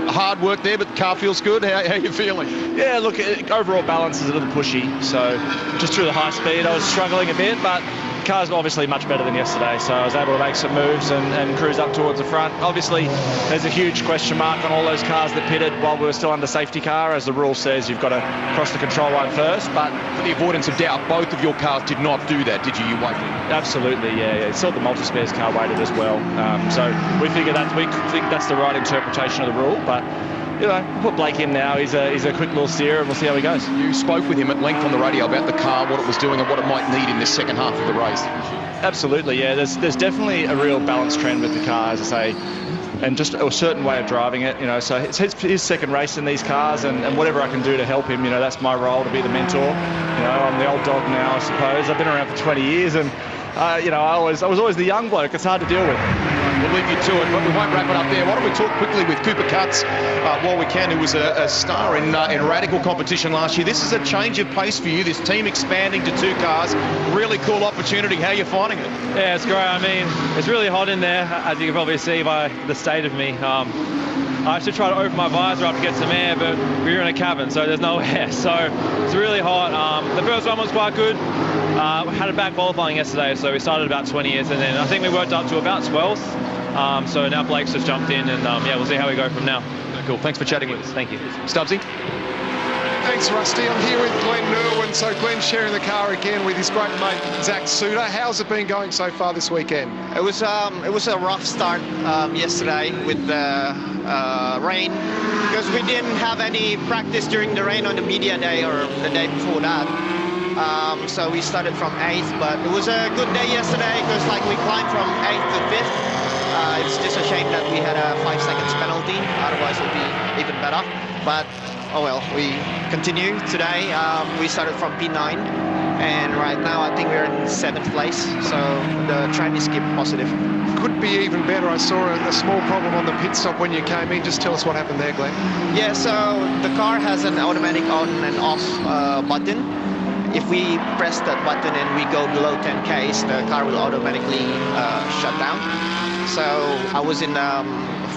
Hard work there, but the car feels good. How are you feeling? Yeah, look, overall balance is a little pushy. So just through the high speed, I was struggling a bit, but the car's obviously much better than yesterday. So I was able to make some moves and cruise up towards the front. Obviously, there's a huge question mark on all those cars that pitted while we were still under safety car. As the rule says, you've got to cross the control line first. But for the avoidance of doubt, both of your cars did not do that, did you? You waited. Absolutely, yeah. Saw the multi-spares car waited as well. So we think that's the right interpretation of the rule. But you know, we'll put Blake in now. He's a quick little steer, and we'll see how he goes. You spoke with him at length on the radio about the car, what it was doing, and what it might need in this second half of the race. Absolutely, yeah. There's definitely a real balanced trend with the car, as I say, and just a certain way of driving it. You know, so it's his second race in these cars, and whatever I can do to help him, you know, that's my role, to be the mentor. You know, I'm the old dog now, I suppose. I've been around for 20 years, and you know, I was always the young bloke. It's hard to deal with. We'll leave you to it, but we won't wrap it up there. Why don't we talk quickly with Cooper Cutts while we can, who was a star in radical competition last year. This is a change of pace for you, this team expanding to two cars. Really cool opportunity. How are you finding it? Yeah, it's great. I mean, it's really hot in there, as you can probably see by the state of me. I actually try to open my visor up to get some air, but we're in a cabin, so there's no air. So it's really hot. The first one was quite good. We had a bad qualifying yesterday, so we started about 20th, and then I think we worked up to about 12th. So now Blake's just jumped in, and yeah, we'll see how we go from now. Cool. Thanks for chatting with us. Thank you. Stubbsy? Thanks, Rusty. I'm here with Glenn Irwin. So Glenn's sharing the car again with his great mate Zach Suter. How's it been going so far this weekend? It was a rough start yesterday with the rain, because we didn't have any practice during the rain on the media day or the day before that. So we started from 8th, but it was a good day yesterday because like we climbed from 8th to 5th. It's just a shame that we had a 5 seconds penalty, otherwise it would be even better. But oh well, we continue today. We started from P9, and right now I think we're in 7th place, so the trend is keep positive. Could be even better. I saw a small problem on the pit stop when you came in. Just tell us what happened there, Glenn. Yeah, so the car has an automatic on and off button. If we press that button and we go below 10 Ks, the car will automatically shut down. So I was in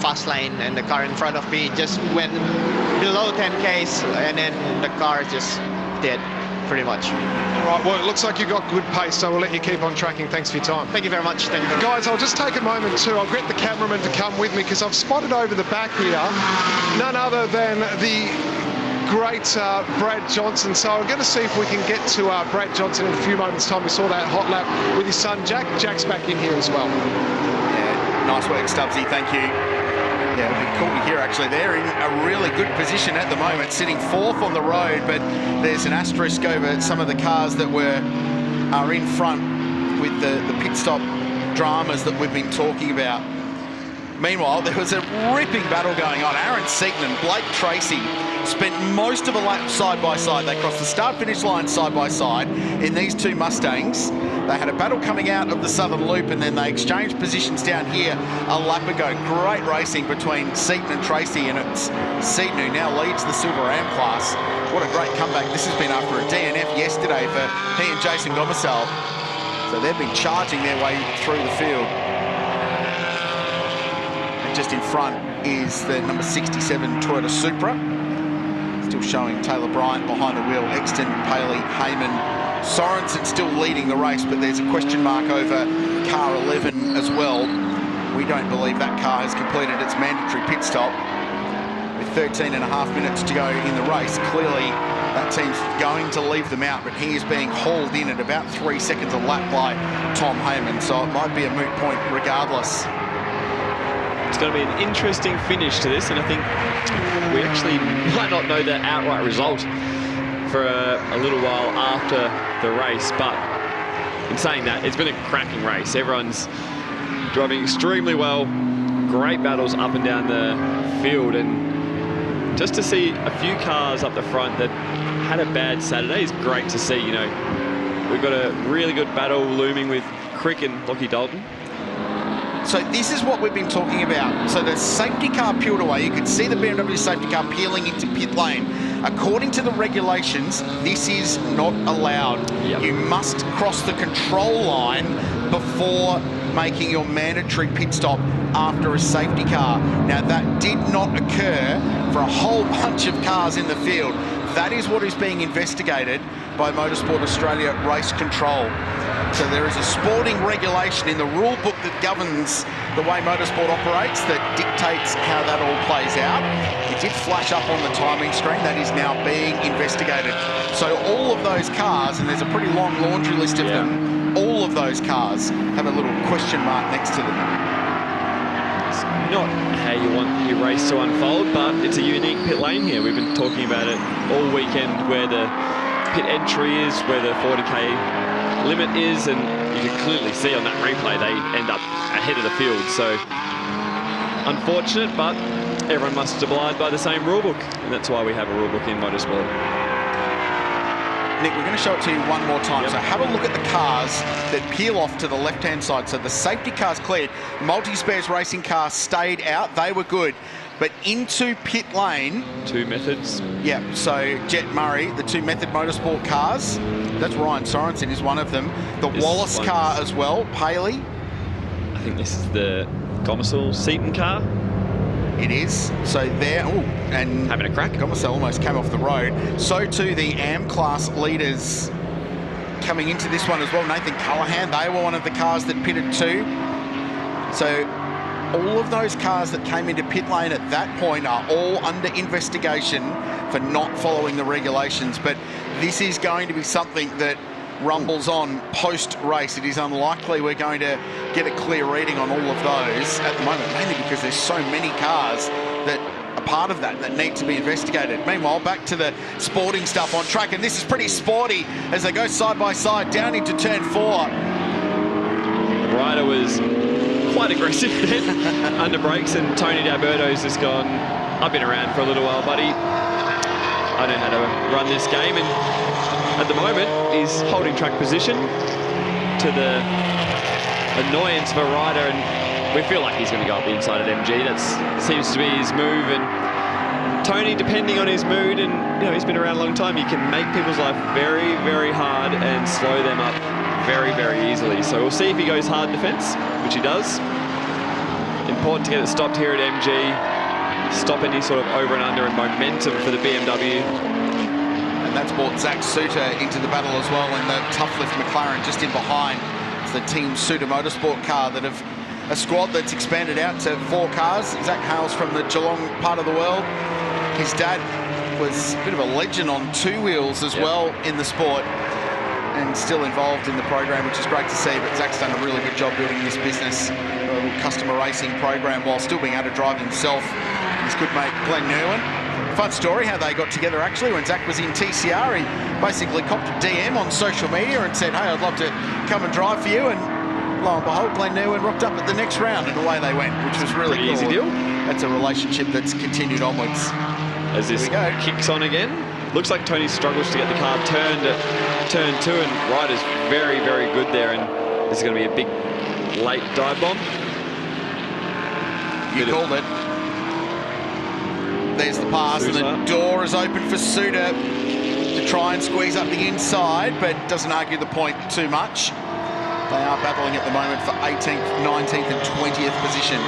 fast lane and the car in front of me just went below 10 Ks and then the car just dead, pretty much. All right, well, it looks like you've got good pace, so we'll let you keep on tracking. Thanks for your time. Thank you very much. Thank you. Guys, I'll just take a moment too. I'll get the cameraman to come with me because I've spotted over the back here none other than the great Brad Johnson. So I'm going to see if we can get to Brad Johnson in a few moments' time. We saw that hot lap with his son Jack. Jack's back in here as well. Yeah, nice work, Stubbsy. Thank you. Yeah, it'll be cool to hear actually. They're in a really good position at the moment, sitting 4th on the road, but there's an asterisk over some of the cars that are in front with the pit stop dramas that we've been talking about. Meanwhile, there was a ripping battle going on. Aaron Seaton and Blake Tracy spent most of a lap side by side. They crossed the start-finish line side by side in these two Mustangs. They had a battle coming out of the southern loop, and then they exchanged positions down here a lap ago. Great racing between Seaton and Tracy, and it's Seaton who now leads the Silver Am class. What a great comeback. This has been after a DNF yesterday for he and Jason Gomersall. So they've been charging their way through the field. Just in front is the number 67 Toyota Supra. Still showing Taylor Bryant behind the wheel. Exton, Paley, Heyman, Sorensen still leading the race, but there's a question mark over car 11 as well. We don't believe that car has completed its mandatory pit stop. With 13 and a half minutes to go in the race, clearly that team's going to leave them out, but he is being hauled in at about 3 seconds a lap by Tom Heyman, so it might be a moot point regardless. It's going to be an interesting finish to this, and I think we actually might not know the outright result for a little while after the race. But in saying that, it's been a cracking race. Everyone's driving extremely well. Great battles up and down the field, and just to see a few cars up the front that had a bad Saturday is great to see. You know, we've got a really good battle looming with Crick and Lockie Dalton. So this is what we've been talking about. So the safety car peeled away. You can see the BMW safety car peeling into pit lane. According to the regulations, this is not allowed. Yep. You must cross the control line before making your mandatory pit stop after a safety car. Now that did not occur for a whole bunch of cars in the field. That is what is being investigated by Motorsport Australia Race Control. So there is a sporting regulation in the rule book that governs the way motorsport operates that dictates how that all plays out. It did flash up on the timing screen. That is now being investigated. So all of those cars, and there's a pretty long laundry list of them, all of those cars have a little question mark next to them. It's not how you want your race to unfold, but it's a unique pit lane here. We've been talking about it all weekend, where the pit entry is, where the 40k limit is, and you can clearly see on that replay they end up ahead of the field. So unfortunate, but everyone must abide by the same rule book, and that's why we have a rule book in motorsport. Nick, we're going to show it to you one more time. So have a look at the cars that peel off to the left-hand side. So the safety cars cleared. Multi-Spares racing cars stayed out. They were good. But into pit lane... Two methods. Yeah, so Jet Murray, the two Method Motorsport cars. That's Ryan Sorensen is one of them. The Wallace car as well, Paley. I think this is the Gomersall Seaton car. It is. So there, and having a crack. Gomersall almost came off the road. So too the AM class leaders coming into this one as well. Nathan Callahan, they were one of the cars that pitted too. So all of those cars that came into pit lane at that point are all under investigation for not following the regulations. But this is going to be something that rumbles on post-race. It is unlikely we're going to get a clear reading on all of those at the moment, mainly because there's so many cars that a part of that need to be investigated. Meanwhile, back to the sporting stuff on track, and this is pretty sporty as they go side by side down into turn 4. The rider was quite aggressive then under brakes, and Tony D'Alberto's just gone, I've been around for a little while, buddy. I know how to run this game, and at the moment he's holding track position to the annoyance of a rider, and we feel like he's going to go up the inside of MG. That seems to be his move, and Tony, depending on his mood, and you know, he's been around a long time, you can make people's life very, very hard and slow them up very, very easily. So we'll see if he goes hard defence, which he does. Important to get it stopped here at MG. Stop any sort of over and under and momentum for the BMW. And that's brought Zach Suter into the battle as well, and the tough lift McLaren just in behind. It's the Team Suter Motorsport car that have a squad that's expanded out to 4 cars. Zach hails from the Geelong part of the world. His dad was a bit of a legend on 2 wheels as well in the sport, and still involved in the program, which is great to see. But Zach's done a really good job building this business, customer racing program, while still being able to drive himself. His good mate Glenn Newman. Fun story how they got together actually. When Zach was in TCR, he basically copped a DM on social media and said, hey, I'd love to come and drive for you, and lo and behold, Glenn Newman rocked up at the next round, and away they went, which was really cool. Easy deal. That's a relationship that's continued onwards. As this kicks on again, looks like Tony struggles to get the car turned at turn 2, and rider's very, very good there, and this is going to be a big late dive bomb. You called it. There's the pass, and the door is open for Suter to try and squeeze up the inside, but doesn't argue the point too much. They are battling at the moment for 18th, 19th and 20th position.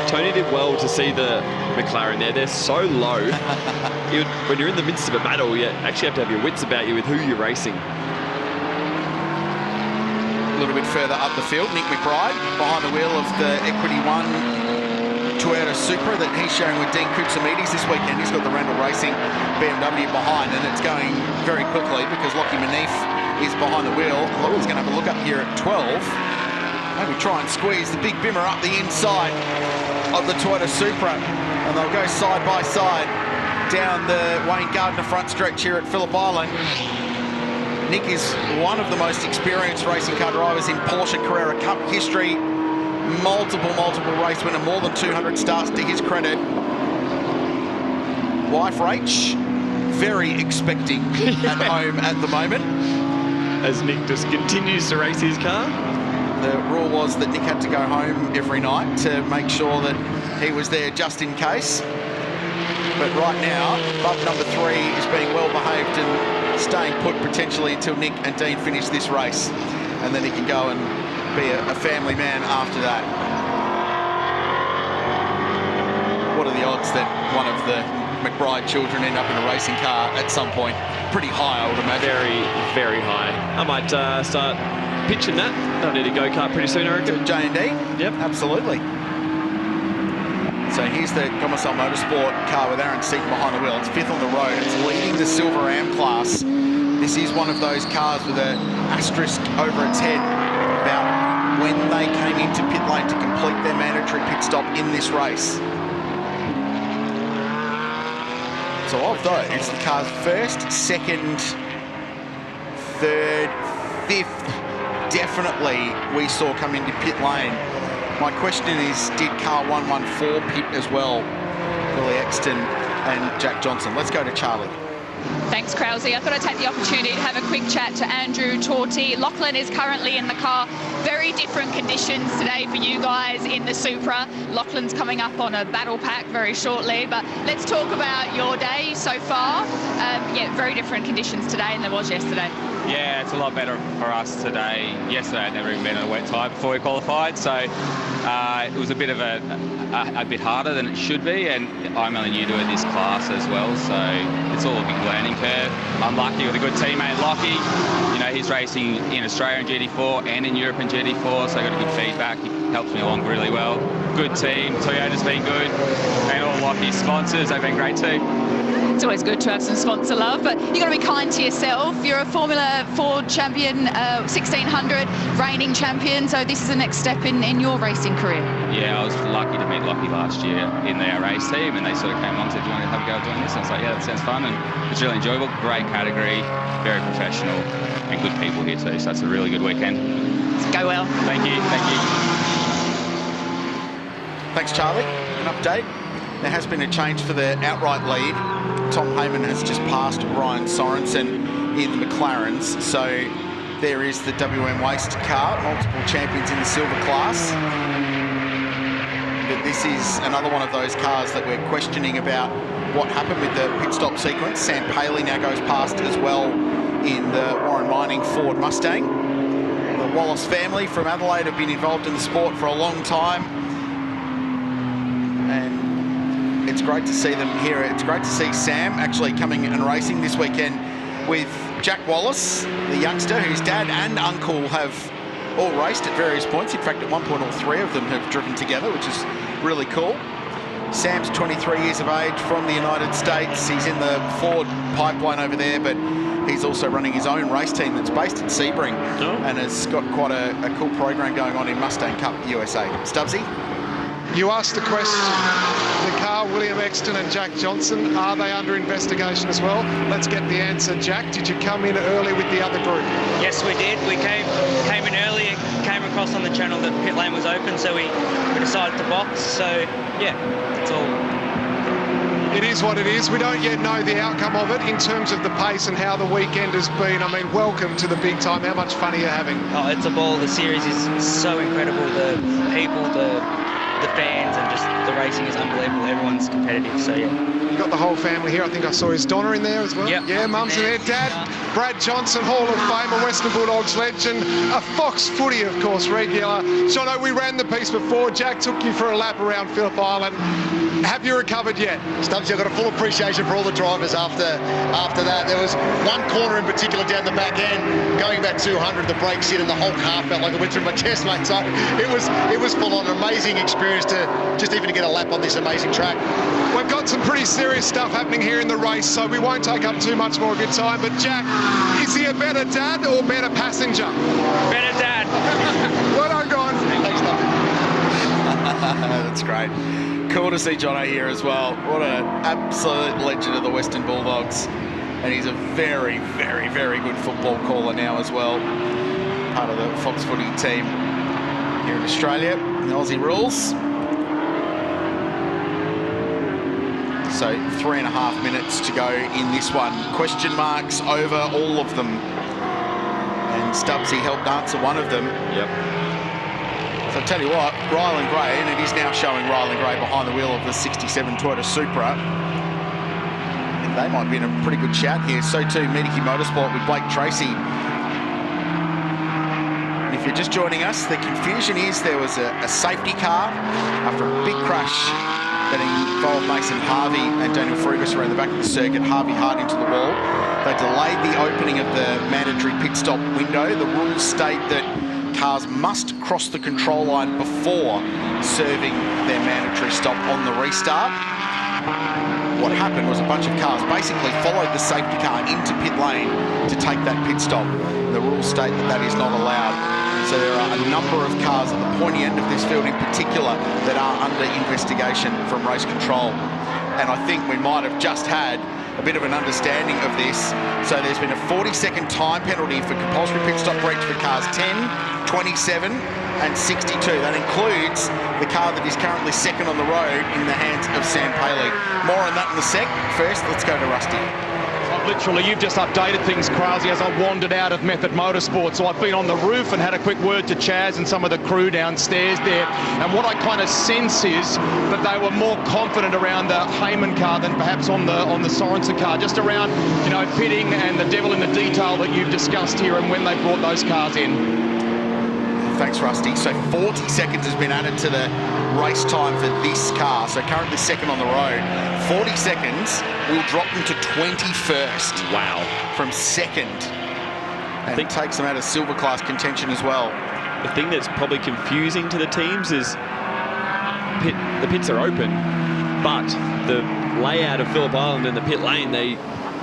Tony did well to see the McLaren there. They're so low. When you're in the midst of a battle, you actually have to have your wits about you with who you're racing. A little bit further up the field, Nick McBride behind the wheel of the Equity 1 Toyota Supra that he's sharing with Dean Koutsamides this weekend. He's got the Randall Racing BMW behind, and it's going very quickly because Lockie Manif is behind the wheel. Lockie's going to have a look up here at 12. Maybe try and squeeze the big bimmer up the inside of the Toyota Supra, and they'll go side by side down the Wayne Gardner front stretch here at Phillip Island. Nick is one of the most experienced racing car drivers in Porsche Carrera Cup history. Multiple race winner, more than 200 starts to his credit. Wife Rach, very expecting at home at the moment. As Nick just continues to race his car. The rule was that Nick had to go home every night to make sure that he was there just in case. But right now, bub number 3 is being well behaved and staying put potentially until Nick and Dean finish this race. And then he can go and be a family man after that. What are the odds that one of the McBride children end up in a racing car at some point? Pretty high, I would imagine. Very, very high. I might start pitching that. I'll need a go-kart pretty soon, I reckon. J&D? Yep. Absolutely. So here's the Commissar Motorsport car with Aaron Seaton behind the wheel. It's 5th on the road. It's leading the Silver Am class. This is one of those cars with an asterisk over its head about when they came into pit lane to complete their mandatory pit stop in this race. So of those, the car's 1st, 2nd, 3rd, 5th, definitely we saw come into pit lane. My question is, did car 114 pit as well? Billy Exton and Jack Johnson. Let's go to Charlie. Thanks, Krause. I thought I'd take the opportunity to have a quick chat to Andrew Torty. Lachlan is currently in the car. Very different conditions today for you guys in the Supra. Lachlan's coming up on a battle pack very shortly, but let's talk about your day so far. Yeah, very different conditions today than there was yesterday. Yeah, it's a lot better for us today. Yesterday I'd never even been on a wet tyre before we qualified, so it was a bit of a bit harder than it should be, and I'm only new to this class as well, so it's all a big learning curve. I'm lucky with a good teammate, Lockie. You know, he's racing in Australia in GT4 and in Europe in GT4, so I got a good feedback. He helps me along really well. Good team, Toyota's been good, and all Lockie's sponsors, they've been great too. It's always good to have some sponsor love, but you've got to be kind to yourself. You're a Formula 4 champion, 1600 reigning champion, so this is the next step in your racing career. Yeah, I was lucky to meet Lockie last year in their race team, and they sort of came along and said, do you want to have a go at doing this? And I was like, yeah, that sounds fun, and it's really enjoyable. Great category, very professional, and good people here too, so it's a really good weekend. Go well. Thank you, thank you. Thanks, Charlie. An update. There has been a change for the outright lead. Tom Heyman has just passed Ryan Sorensen in the McLarens. So there is the WM Waste car, multiple champions in the silver class. But this is another one of those cars that we're questioning about what happened with the pit stop sequence. Sam Paley now goes past as well in the Warren Mining Ford Mustang. The Wallace family from Adelaide have been involved in the sport for a long time. And it's great to see them here. It's great to see Sam actually coming and racing this weekend with Jack Wallace, the youngster whose dad and uncle have all raced at various points. In fact, at one point, all three of them have driven together, which is really cool. Sam's 23 years of age from the United States. He's in the Ford pipeline over there, but he's also running his own race team that's based in Sebring and has got quite a cool program going on in Mustang Cup USA. Stubbsy? You asked the question, the car, William Exton and Jack Johnson, are they under investigation as well? Let's get the answer. Jack, did you come in early with the other group? Yes, we did. We came in early and came across on the channel that pit lane was open, so we decided to box. So, yeah, that's all. It is what it is. We don't yet know the outcome of it in terms of the pace and how the weekend has been. I mean, welcome to the big time. How much fun are you having? Oh, it's a ball. The series is so incredible. The people, the fans, and just the racing is unbelievable. Everyone's competitive, so yeah. You got the whole family here. I think I saw his Donna in there as well. Yep. Yeah, mum's in there. Dad, Brad Johnson, Hall of Famer, Western Bulldogs legend, a Fox Footy, of course, regular. Jono, we ran the piece before. Jack took you for a lap around Phillip Island. Have you recovered yet? Stubbsy, I've got a full appreciation for all the drivers after that. There was one corner in particular down the back end, going about 200, the brakes hit and the whole car felt like it went through my chest, mate. So it was full on, an amazing experience to just even to get a lap on this amazing track. We've got some pretty serious stuff happening here in the race, so we won't take up too much more of your time. But Jack, is he a better dad or better passenger? Better dad. Well done, guys. Thanks, That's great. Cool to see Jono here as well. What an absolute legend of the Western Bulldogs. And he's a very, very, very good football caller now as well. Part of the Fox Footy team here in Australia. The Aussie rules. So 3.5 minutes to go in this one. Question marks over all of them. And Stubbsy helped answer one of them. Yep. So I'll tell you what, Ryland Gray, and it is now showing Ryland Gray behind the wheel of the 67 Toyota Supra. And they might be in a pretty good shout here. So too, Mediki Motorsport with Blake Tracy. And if you're just joining us, the confusion is there was a safety car after a big crash that involved Mason Harvey and Daniel Frugas around the back of the circuit. Harvey hard into the wall. They delayed the opening of the mandatory pit stop window. The rules state that cars must cross the control line before serving their mandatory stop on the restart. What happened was a bunch of cars basically followed the safety car into pit lane to take that pit stop. The rules state that that is not allowed. So there are a number of cars at the pointy end of this field in particular that are under investigation from race control. And I think we might have just had a bit of an understanding of this. So there's been a 40-second time penalty for compulsory pit stop breach for cars 10, 27 and 62. That includes the car that is currently second on the road in the hands of Sam Paley. More on that in a sec. First, let's go to Rusty. Literally, you've just updated things, Krause, as I wandered out of Method Motorsport. So I've been on the roof and had a quick word to Chaz and some of the crew downstairs there. And what I kind of sense is that they were more confident around the Heyman car than perhaps on the Sorensen car, just around, you know, pitting and the devil in the detail that you've discussed here and when they brought those cars in. Thanks, Rusty. So 40 seconds has been added to the race time for this car. So currently second on the road. 40 seconds will drop them to 21st. Wow. From second. And it takes them out of silver class contention as well. The thing that's probably confusing to the teams is the pits are open, but the layout of Phillip Island and the pit lane, they,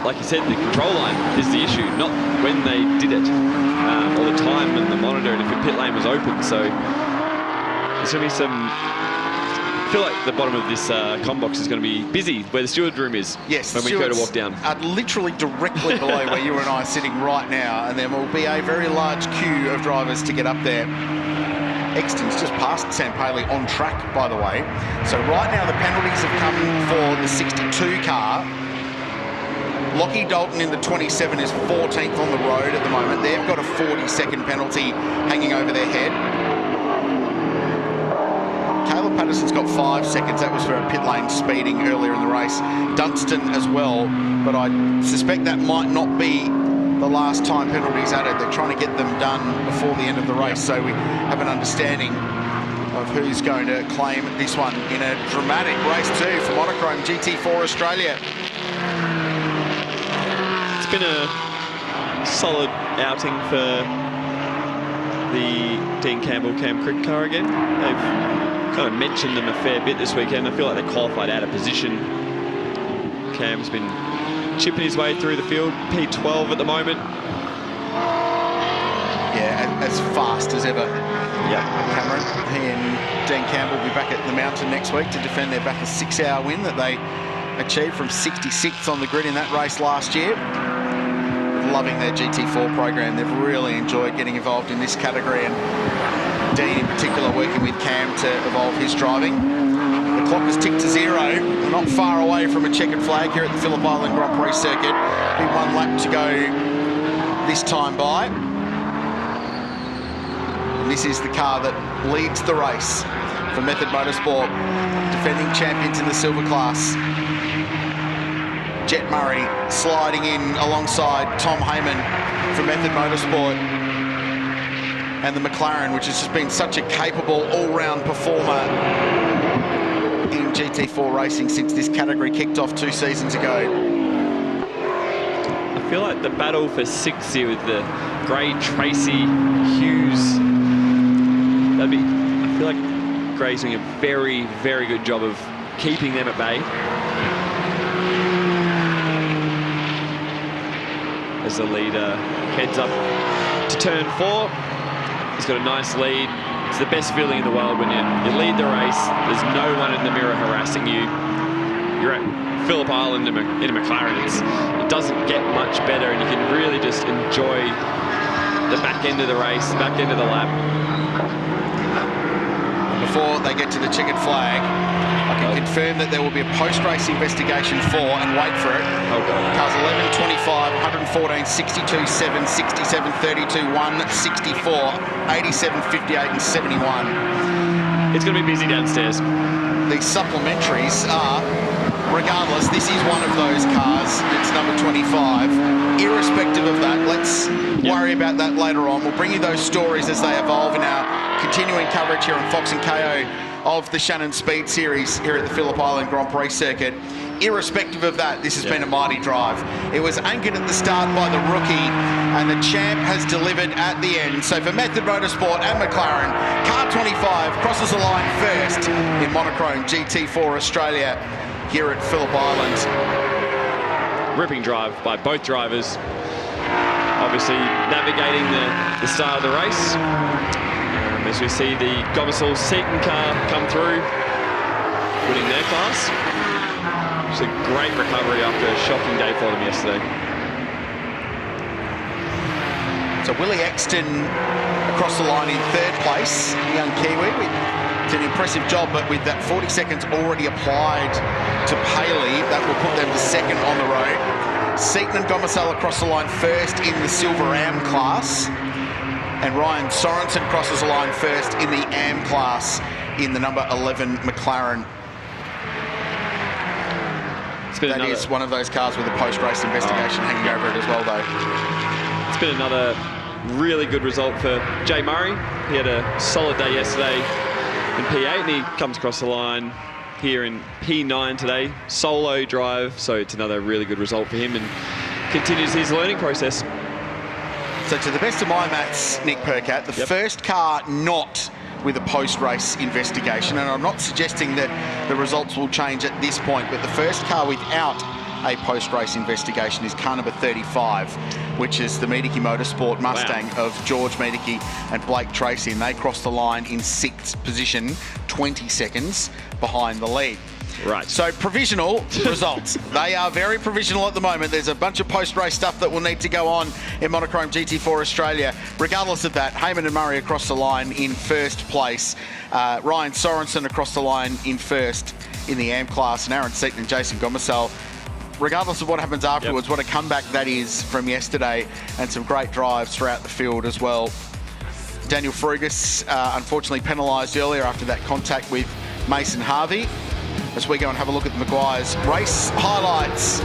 like you said, the control line is the issue, not when they did it, or the time and the monitor, and if the pit lane was open. So there's going to be some... I feel like the bottom of this comm box is going to be busy, where the steward's room is. Yes, when we go to walk down. Literally directly below where you and I are sitting right now, and there will be a very large queue of drivers to get up there. Exton's just passed Sam Paley on track, by the way. So right now the penalties have come for the 62 car. Lockie Dalton in the 27 is 14th on the road at the moment. They've got a 40-second penalty hanging over their head. Caleb Patterson's got 5 seconds. That was for a pit lane speeding earlier in the race. Dunstan as well, but I suspect that might not be the last time penalties added. They're trying to get them done before the end of the race, so we have an understanding of who's going to claim this one in a dramatic race too for Monochrome GT4 Australia. It's been a solid outing for the Dean Campbell Cam Crick car again. They've kind of mentioned them a fair bit this weekend. I feel like they qualified out of position. Cam's been chipping his way through the field, P12 at the moment. Yeah, as fast as ever. Yeah, Cameron. He and Dean Campbell will be back at the mountain next week to defend their Bathurst 6-hour win that they achieved from 66th on the grid in that race last year. Loving their GT4 program. They've really enjoyed getting involved in this category, and Dean in particular working with Cam to evolve his driving. The clock has ticked to 0. We're not far away from a checkered flag here at the Phillip Island Grand Prix circuit. Big 1 lap to go this time by. And this is the car that leads the race for Method Motorsport, defending champions in the silver class. Jet Murray sliding in alongside Tom Heyman for Method Motorsport. And the McLaren, which has just been such a capable all-round performer in GT4 racing since this category kicked off 2 seasons ago. I feel like the battle for 6th here with the Gray, Tracy, Hughes, I feel like Gray's doing a very, very good job of keeping them at bay. As the leader heads up to turn 4, he's got a nice lead. It's the best feeling in the world when you lead the race. There's no one in the mirror harassing you. You're at Phillip Island in a McLaren. It doesn't get much better, and you can really just enjoy the back end of the race, back end of the lap. Before they get to the checkered flag, I can confirm that there will be a post-race investigation for, and wait for it, cars 11, 25, 114, 62, 7, 67, 32, 1, 64, 87, 58 and 71. It's going to be busy downstairs. The supplementaries are, regardless, this is one of those cars. It's number 25. Irrespective of that, let's worry about that later on. We'll bring you those stories as they evolve in our continuing coverage here on Fox and KO of the Shannons Speed Series here at the Phillip Island Grand Prix circuit. Irrespective of that, this has been a mighty drive. It was anchored at the start by the rookie, and the champ has delivered at the end. So for Method Motorsport and McLaren, car 25 crosses the line first in Monochrome GT4 Australia here at Phillip Island. Ripping drive by both drivers. Obviously navigating the start of the race. As we see the Gomersall Seaton car come through, winning their class. It's a great recovery after a shocking day for them yesterday. So Willie Exton across the line in 3rd place, young Kiwi. It's an impressive job, but with that 40 seconds already applied to Paley, that will put them to 2nd on the road. Seaton and Gomersall across the line 1st in the Silver Am class. And Ryan Sorensen crosses the line 1st in the Am class in the number 11 McLaren. That is one of those cars with a post-race investigation hanging over it as well, though. It's been another really good result for Jay Murray. He had a solid day yesterday in P8, and he comes across the line here in P9 today. Solo drive, so it's another really good result for him and continues his learning process. So to the best of my maths, Nick Percat, the first car not with a post-race investigation, and I'm not suggesting that the results will change at this point, but the first car without a post-race investigation is car number 35, which is the Miedeke Motorsport Mustang of George Miedeke and Blake Tracy, and they crossed the line in 6th position, 20 seconds behind the lead. Right. So provisional results. They are very provisional at the moment. There's a bunch of post-race stuff that will need to go on in Monochrome GT4 Australia. Regardless of that, Heyman and Murray across the line in first place. Ryan Sorensen across the line in first in the AM class, and Aaron Seaton and Jason Gomersall. Regardless of what happens afterwards, what a comeback that is from yesterday, and some great drives throughout the field as well. Daniel Frugas unfortunately penalised earlier after that contact with Mason Harvey. As we go and have a look at the Maguires race highlights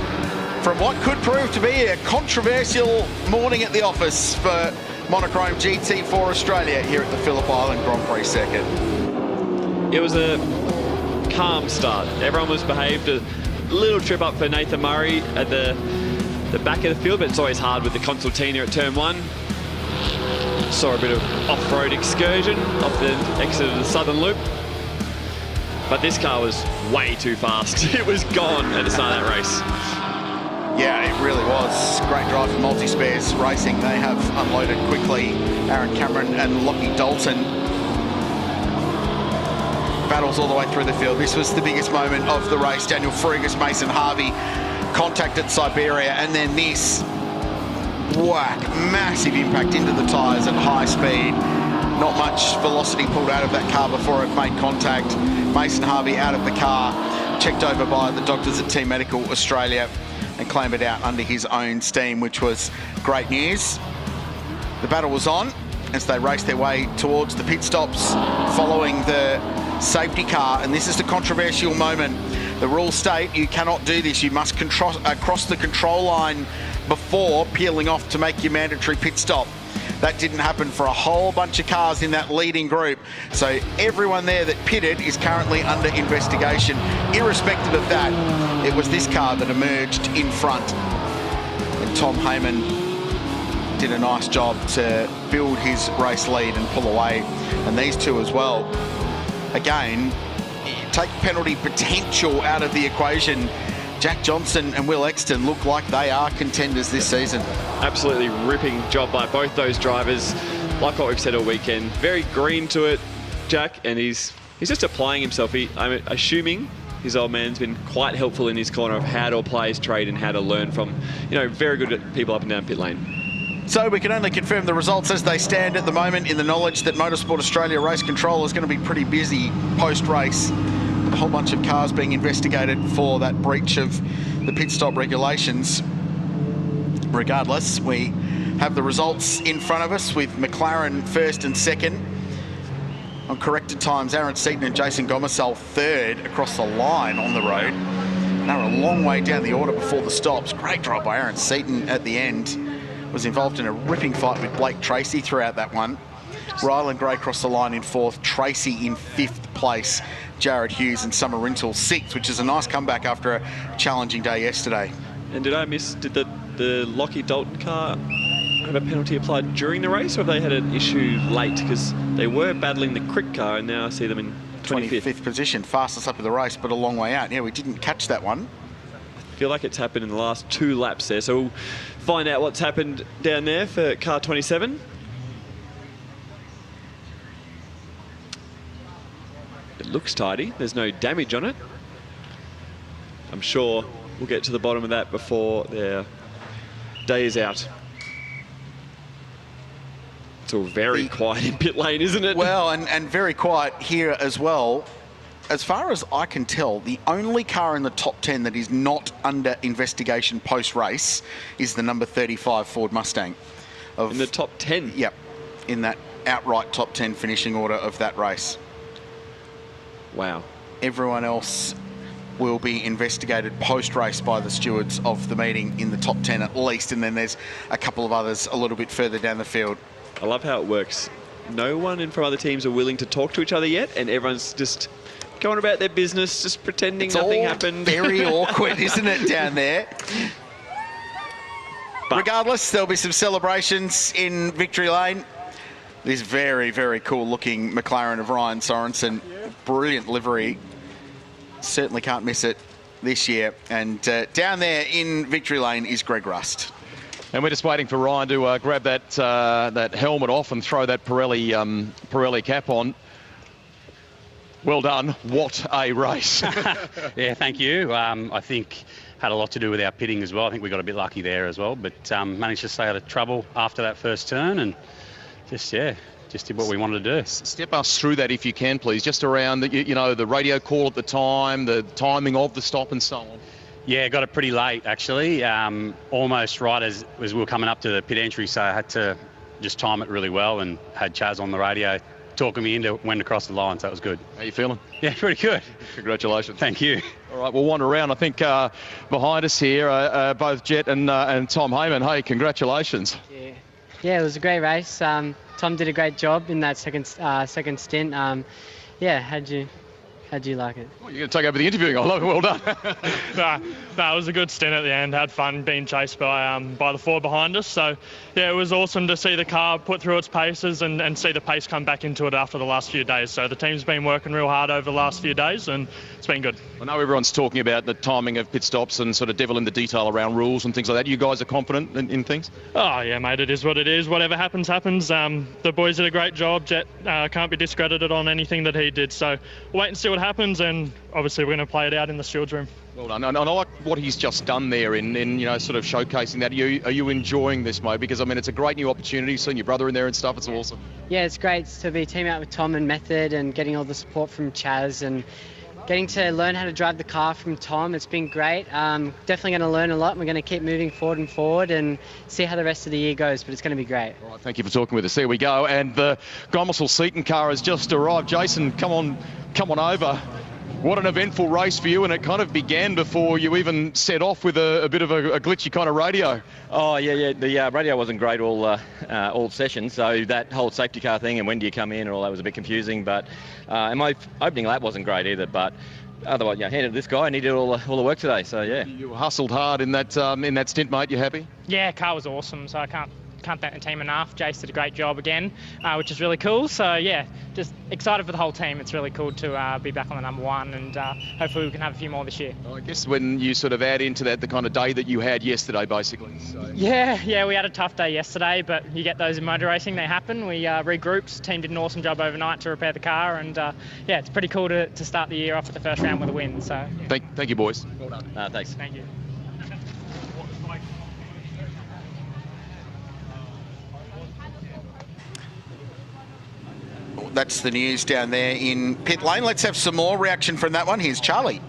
from what could prove to be a controversial morning at the office for Monochrome GT4 Australia here at the Phillip Island Grand Prix circuit. It was a calm start. Everyone was behaved. A little trip up for Nathan Murray at the back of the field, but it's always hard with the Consultina at turn 1. Saw a bit of off-road excursion off the exit of the Southern Loop. But this car was way too fast. It was gone at the start of that race. Yeah, it really was. Great drive for Multi-Spares Racing. They have unloaded quickly. Aaron Cameron and Lockie Dalton. Battles all the way through the field. This was the biggest moment of the race. Daniel Frugas, Mason Harvey, contact at Siberia, and then this whack, massive impact into the tyres at high speed. Not much velocity pulled out of that car before it made contact. Mason Harvey out of the car, checked over by the doctors at Team Medical Australia, and clambered out under his own steam, which was great news. The battle was on as they raced their way towards the pit stops following the safety car, and this is the controversial moment. The rules state you cannot do this. You must cross the control line before peeling off to make your mandatory pit stop. That didn't happen for a whole bunch of cars in that leading group. So everyone there that pitted is currently under investigation. Irrespective of that, it was this car that emerged in front. And Tom Heyman did a nice job to build his race lead and pull away. And these two as well. Again, take penalty potential out of the equation. Jack Johnson and Will Exton look like they are contenders this season. Absolutely ripping job by both those drivers. Like what we've said all weekend, very green to it, Jack, and he's just applying himself. I'm assuming his old man's been quite helpful in his corner of how to apply his trade and how to learn from, very good people up and down pit lane. So we can only confirm the results as they stand at the moment, in the knowledge that Motorsport Australia Race Control is going to be pretty busy post-race. A whole bunch of cars being investigated for that breach of the pit stop regulations. Regardless, we have the results in front of us with McLaren first and second. On corrected times, Aaron Seaton and Jason Gomersall third across the line on the road. They were a long way down the order before the stops. Great drive by Aaron Seaton at the end. Was involved in a ripping fight with Blake Tracy throughout that one. Rylan Gray crossed the line in fourth, Tracy in fifth place, Jared Hughes and Summer Rintoul sixth, which is a nice comeback after a challenging day yesterday. And did the Lockie Dalton car have a penalty applied during the race, or have they had an issue late? Because they were battling the Crick car, and now I see them in 25th position, fastest up of the race, but a long way out. Yeah, we didn't catch that one. I feel like it's happened in the last 2 laps there, so we'll find out what's happened down there for car 27. It looks tidy. There's no damage on it. I'm sure we'll get to the bottom of that before their day is out. It's all very quiet in pit lane, isn't it? Well, and very quiet here as well. As far as I can tell, the only car in the top 10 that is not under investigation post-race is the number 35 Ford Mustang. In the top 10? Yep, in that outright top 10 finishing order of that race. Wow. Everyone else will be investigated post-race by the stewards of the meeting in the top 10 at least, and then there's a couple of others a little bit further down the field. I love how it works. No one from other teams are willing to talk to each other yet, and everyone's just going about their business, just pretending nothing happened. Very awkward, isn't it, down there? But regardless, there'll be some celebrations in Victory Lane. this very, very cool looking McLaren of Ryan Sorensen. Brilliant livery. Certainly can't miss it this year. And down there in victory lane is Greg Rust. And we're just waiting for Ryan to grab that that helmet off and throw that Pirelli cap on. Well done. What a race. Yeah, thank you. I think had a lot to do with our pitting as well. I think we got a bit lucky there as well, but managed to stay out of trouble after that first turn and just did what we wanted to do. Step us through that if you can, please, just around the, the radio call at the time, the timing of the stop and so on. Yeah, got it pretty late actually, almost right as we were coming up to the pit entry, so I had to just time it really well and had Chaz on the radio talking me into when to cross the line, so it was good. How you feeling? Yeah, pretty good. Congratulations. Thank you. All right, we'll wander around. I think behind us here, both Jet and Tom Heyman. Hey, congratulations. Yeah, it was a great race. Tom did a great job in that second stint. How'd you like it? Well, you're going to take over the interviewing. I love it. Well done. It was a good stint at the end. Had fun being chased by the four behind us. So, yeah, it was awesome to see the car put through its paces and see the pace come back into it after the last few days. So the team's been working real hard over the last few days and it's been good. I know everyone's talking about the timing of pit stops and sort of devil in the detail around rules and things like that. You guys are confident in things? Oh, yeah, mate, it is what it is. Whatever happens, happens. The boys did a great job. Jet can't be discredited on anything that he did. So we'll wait and see what happens, and obviously we're going to play it out in the stewards room. Well done. And I like what he's just done there in sort of showcasing that. Are you enjoying this, Mo? Because, I mean, it's a great new opportunity, seeing your brother in there and stuff. It's awesome. Yeah, it's great to be teaming up with Tom and Method and getting all the support from Chaz and getting to learn how to drive the car from Tom. It's been great. Definitely going to learn a lot. We're going to keep moving forward and see how the rest of the year goes, but it's going to be great. All right, thank you for talking with us. There we go. And the Gomersall Seaton car has just arrived. Jason, come on over. What an eventful race for you, and it kind of began before you even set off with a bit of a glitchy kind of radio. Oh, yeah. The radio wasn't great all session, so that whole safety car thing and when do you come in and all that was a bit confusing. But and my opening lap wasn't great either. But otherwise, handed to this guy and he did all the work today. So yeah. You hustled hard in that stint, mate. You happy? Yeah, car was awesome. So I can't thank the team enough. Jace did a great job again, which is really cool. So yeah, just excited for the whole team. It's really cool to be back on the number one, and hopefully we can have a few more this year. I guess when you sort of add into that the kind of day that you had yesterday, basically. So. Yeah, we had a tough day yesterday, but you get those in motor racing, they happen. We regrouped. Team did an awesome job overnight to repair the car, and yeah, it's pretty cool to start the year off with the first round with a win. So yeah. Thank you, boys. Well done. Thanks. Thank you. That's the news down there in pit lane. Let's have some more reaction from that one. Here's Charlie.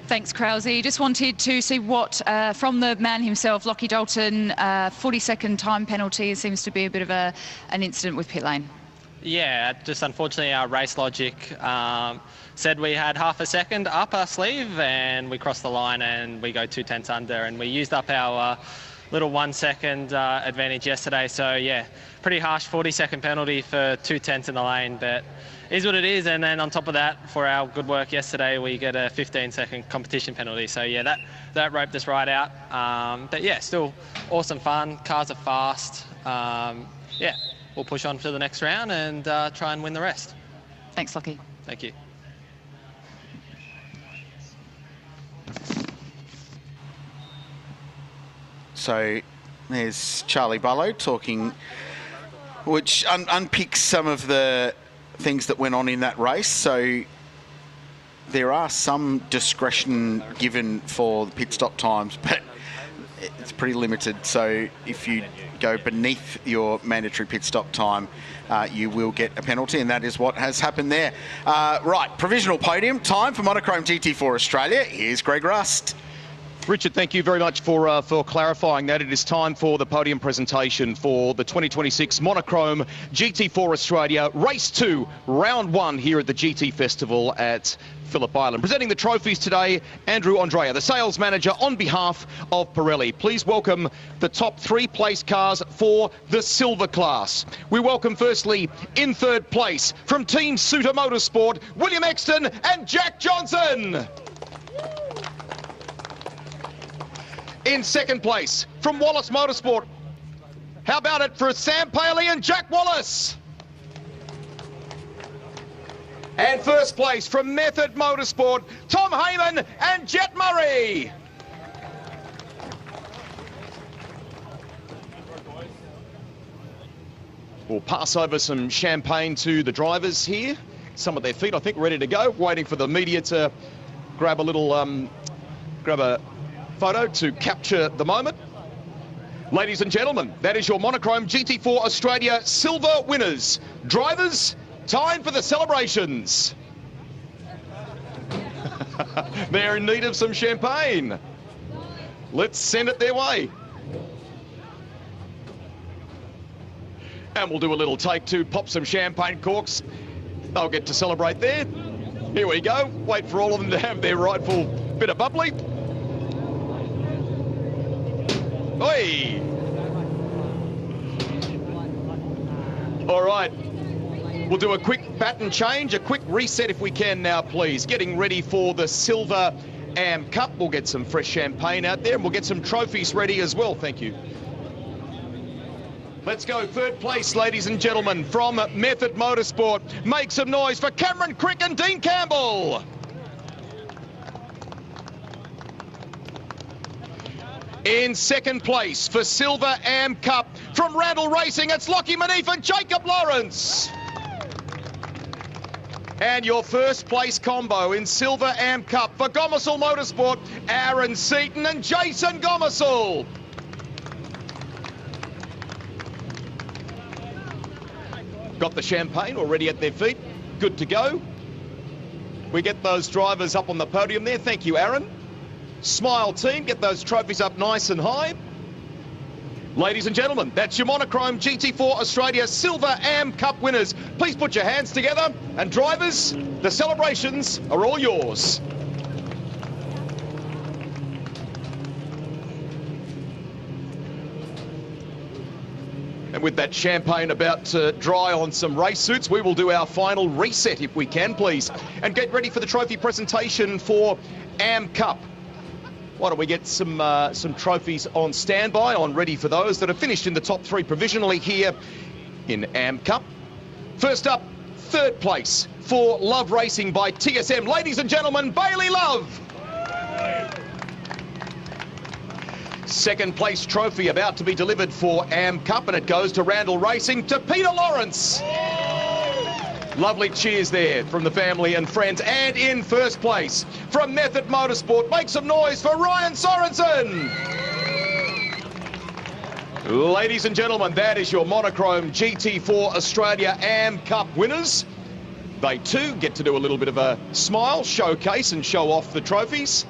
Thanks, Krause. Just wanted to see what, from the man himself, Lockie Dalton, 40-second time penalty. It seems to be a bit of an incident with pit lane. Yeah, just unfortunately our race logic said we had half a second up our sleeve and we crossed the line and we go 2/10 under, and we used up our little 1 second advantage yesterday. So yeah, pretty harsh 40-second penalty for 2/10 in the lane, but is what it is. And then on top of that, for our good work yesterday, we get a 15-second competition penalty. So yeah, that roped us right out. But yeah, still awesome fun. Cars are fast. Yeah, we'll push on to the next round and try and win the rest. Thanks, Lockie. Thank you. So there's Charlie Barlow talking, which unpicks some of the things that went on in that race. So there are some discretion given for the pit stop times, but it's pretty limited. So if you go beneath your mandatory pit stop time, you will get a penalty, and that is what has happened there. Right, provisional podium time for Monochrome GT4 Australia. Here's Greg Rust. Richard, thank you very much for clarifying that. It is time for the podium presentation for the 2026 Monochrome GT4 Australia Race 2, Round 1 here at the GT Festival at Phillip Island. Presenting the trophies today, Andrew Andrea, the sales manager on behalf of Pirelli. Please welcome the top 3 place cars for the silver class. We welcome firstly, in third place, from Team Suter Motorsport, William Exton and Jack Johnson. In second place, from Wallace Motorsport, How about it for Sam Paley and Jack Wallace? And first place from Method Motorsport, Tom Heyman and Jet Murray. We'll pass over some champagne to the drivers here. Some of their feet, I think, ready to go. Waiting for the media to grab a little, grab a photo to capture the moment. Ladies and gentlemen, that is your Monochrome GT4 Australia silver winners. Drivers, time for the celebrations. They're in need of some champagne. Let's send it their way. And we'll do a little take two, pop some champagne corks. They'll get to celebrate there. Here we go. Wait for all of them to have their rightful bit of bubbly. Oi! All right. We'll do a quick baton change, a quick reset if we can now, please. Getting ready for the Silver Am Cup. We'll get some fresh champagne out there and we'll get some trophies ready as well. Thank you. Let's go third place, ladies and gentlemen, from Method Motorsport. Make some noise for Cameron Crick and Dean Campbell. In second place for Silver Am Cup from Randall Racing, it's Lockie Manif and Jacob Lawrence. And your first place combo in Silver Am Cup for Gomersall Motorsport, Aaron Seaton and Jason Gomersall. Got the champagne already at their feet. Good to go. We get those drivers up on the podium there. Thank you, Aaron. Smile team, get those trophies up nice and high. Ladies and gentlemen, that's your Monochrome GT4 Australia Silver Am Cup winners. Please put your hands together. And drivers, the celebrations are all yours. And with that champagne about to dry on some race suits, we will do our final reset if we can, please. And get ready for the trophy presentation for Am Cup. Why don't we get some trophies on standby, on ready for those that have finished in the top three provisionally here in Am Cup. First up, third place for Love Racing by TSM. Ladies and gentlemen, Bailey Love. Second place trophy about to be delivered for Am Cup, and it goes to Randall Racing, to Peter Lawrence. Lovely cheers there from the family and friends. And in first place from Method Motorsport, make some noise for Ryan Sorensen. Ladies and gentlemen, that is your Monochrome GT4 Australia Am Cup winners. They too get to do a little bit of a smile, showcase and show off the trophies.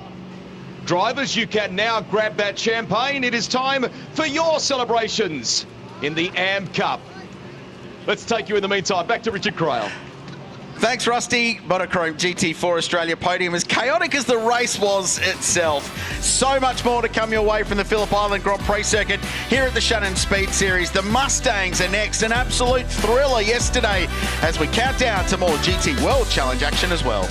Drivers, you can now grab that champagne. It is time for your celebrations in the Am Cup. Let's take you in the meantime back to Richard Crail. Thanks, Rusty. Monochrome GT4 Australia Podium, as chaotic as the race was itself. So much more to come your way from the Phillip Island Grand Prix circuit here at the Shannons SpeedSeries. The Mustangs are next, an absolute thriller yesterday as we count down to more GT World Challenge action as well.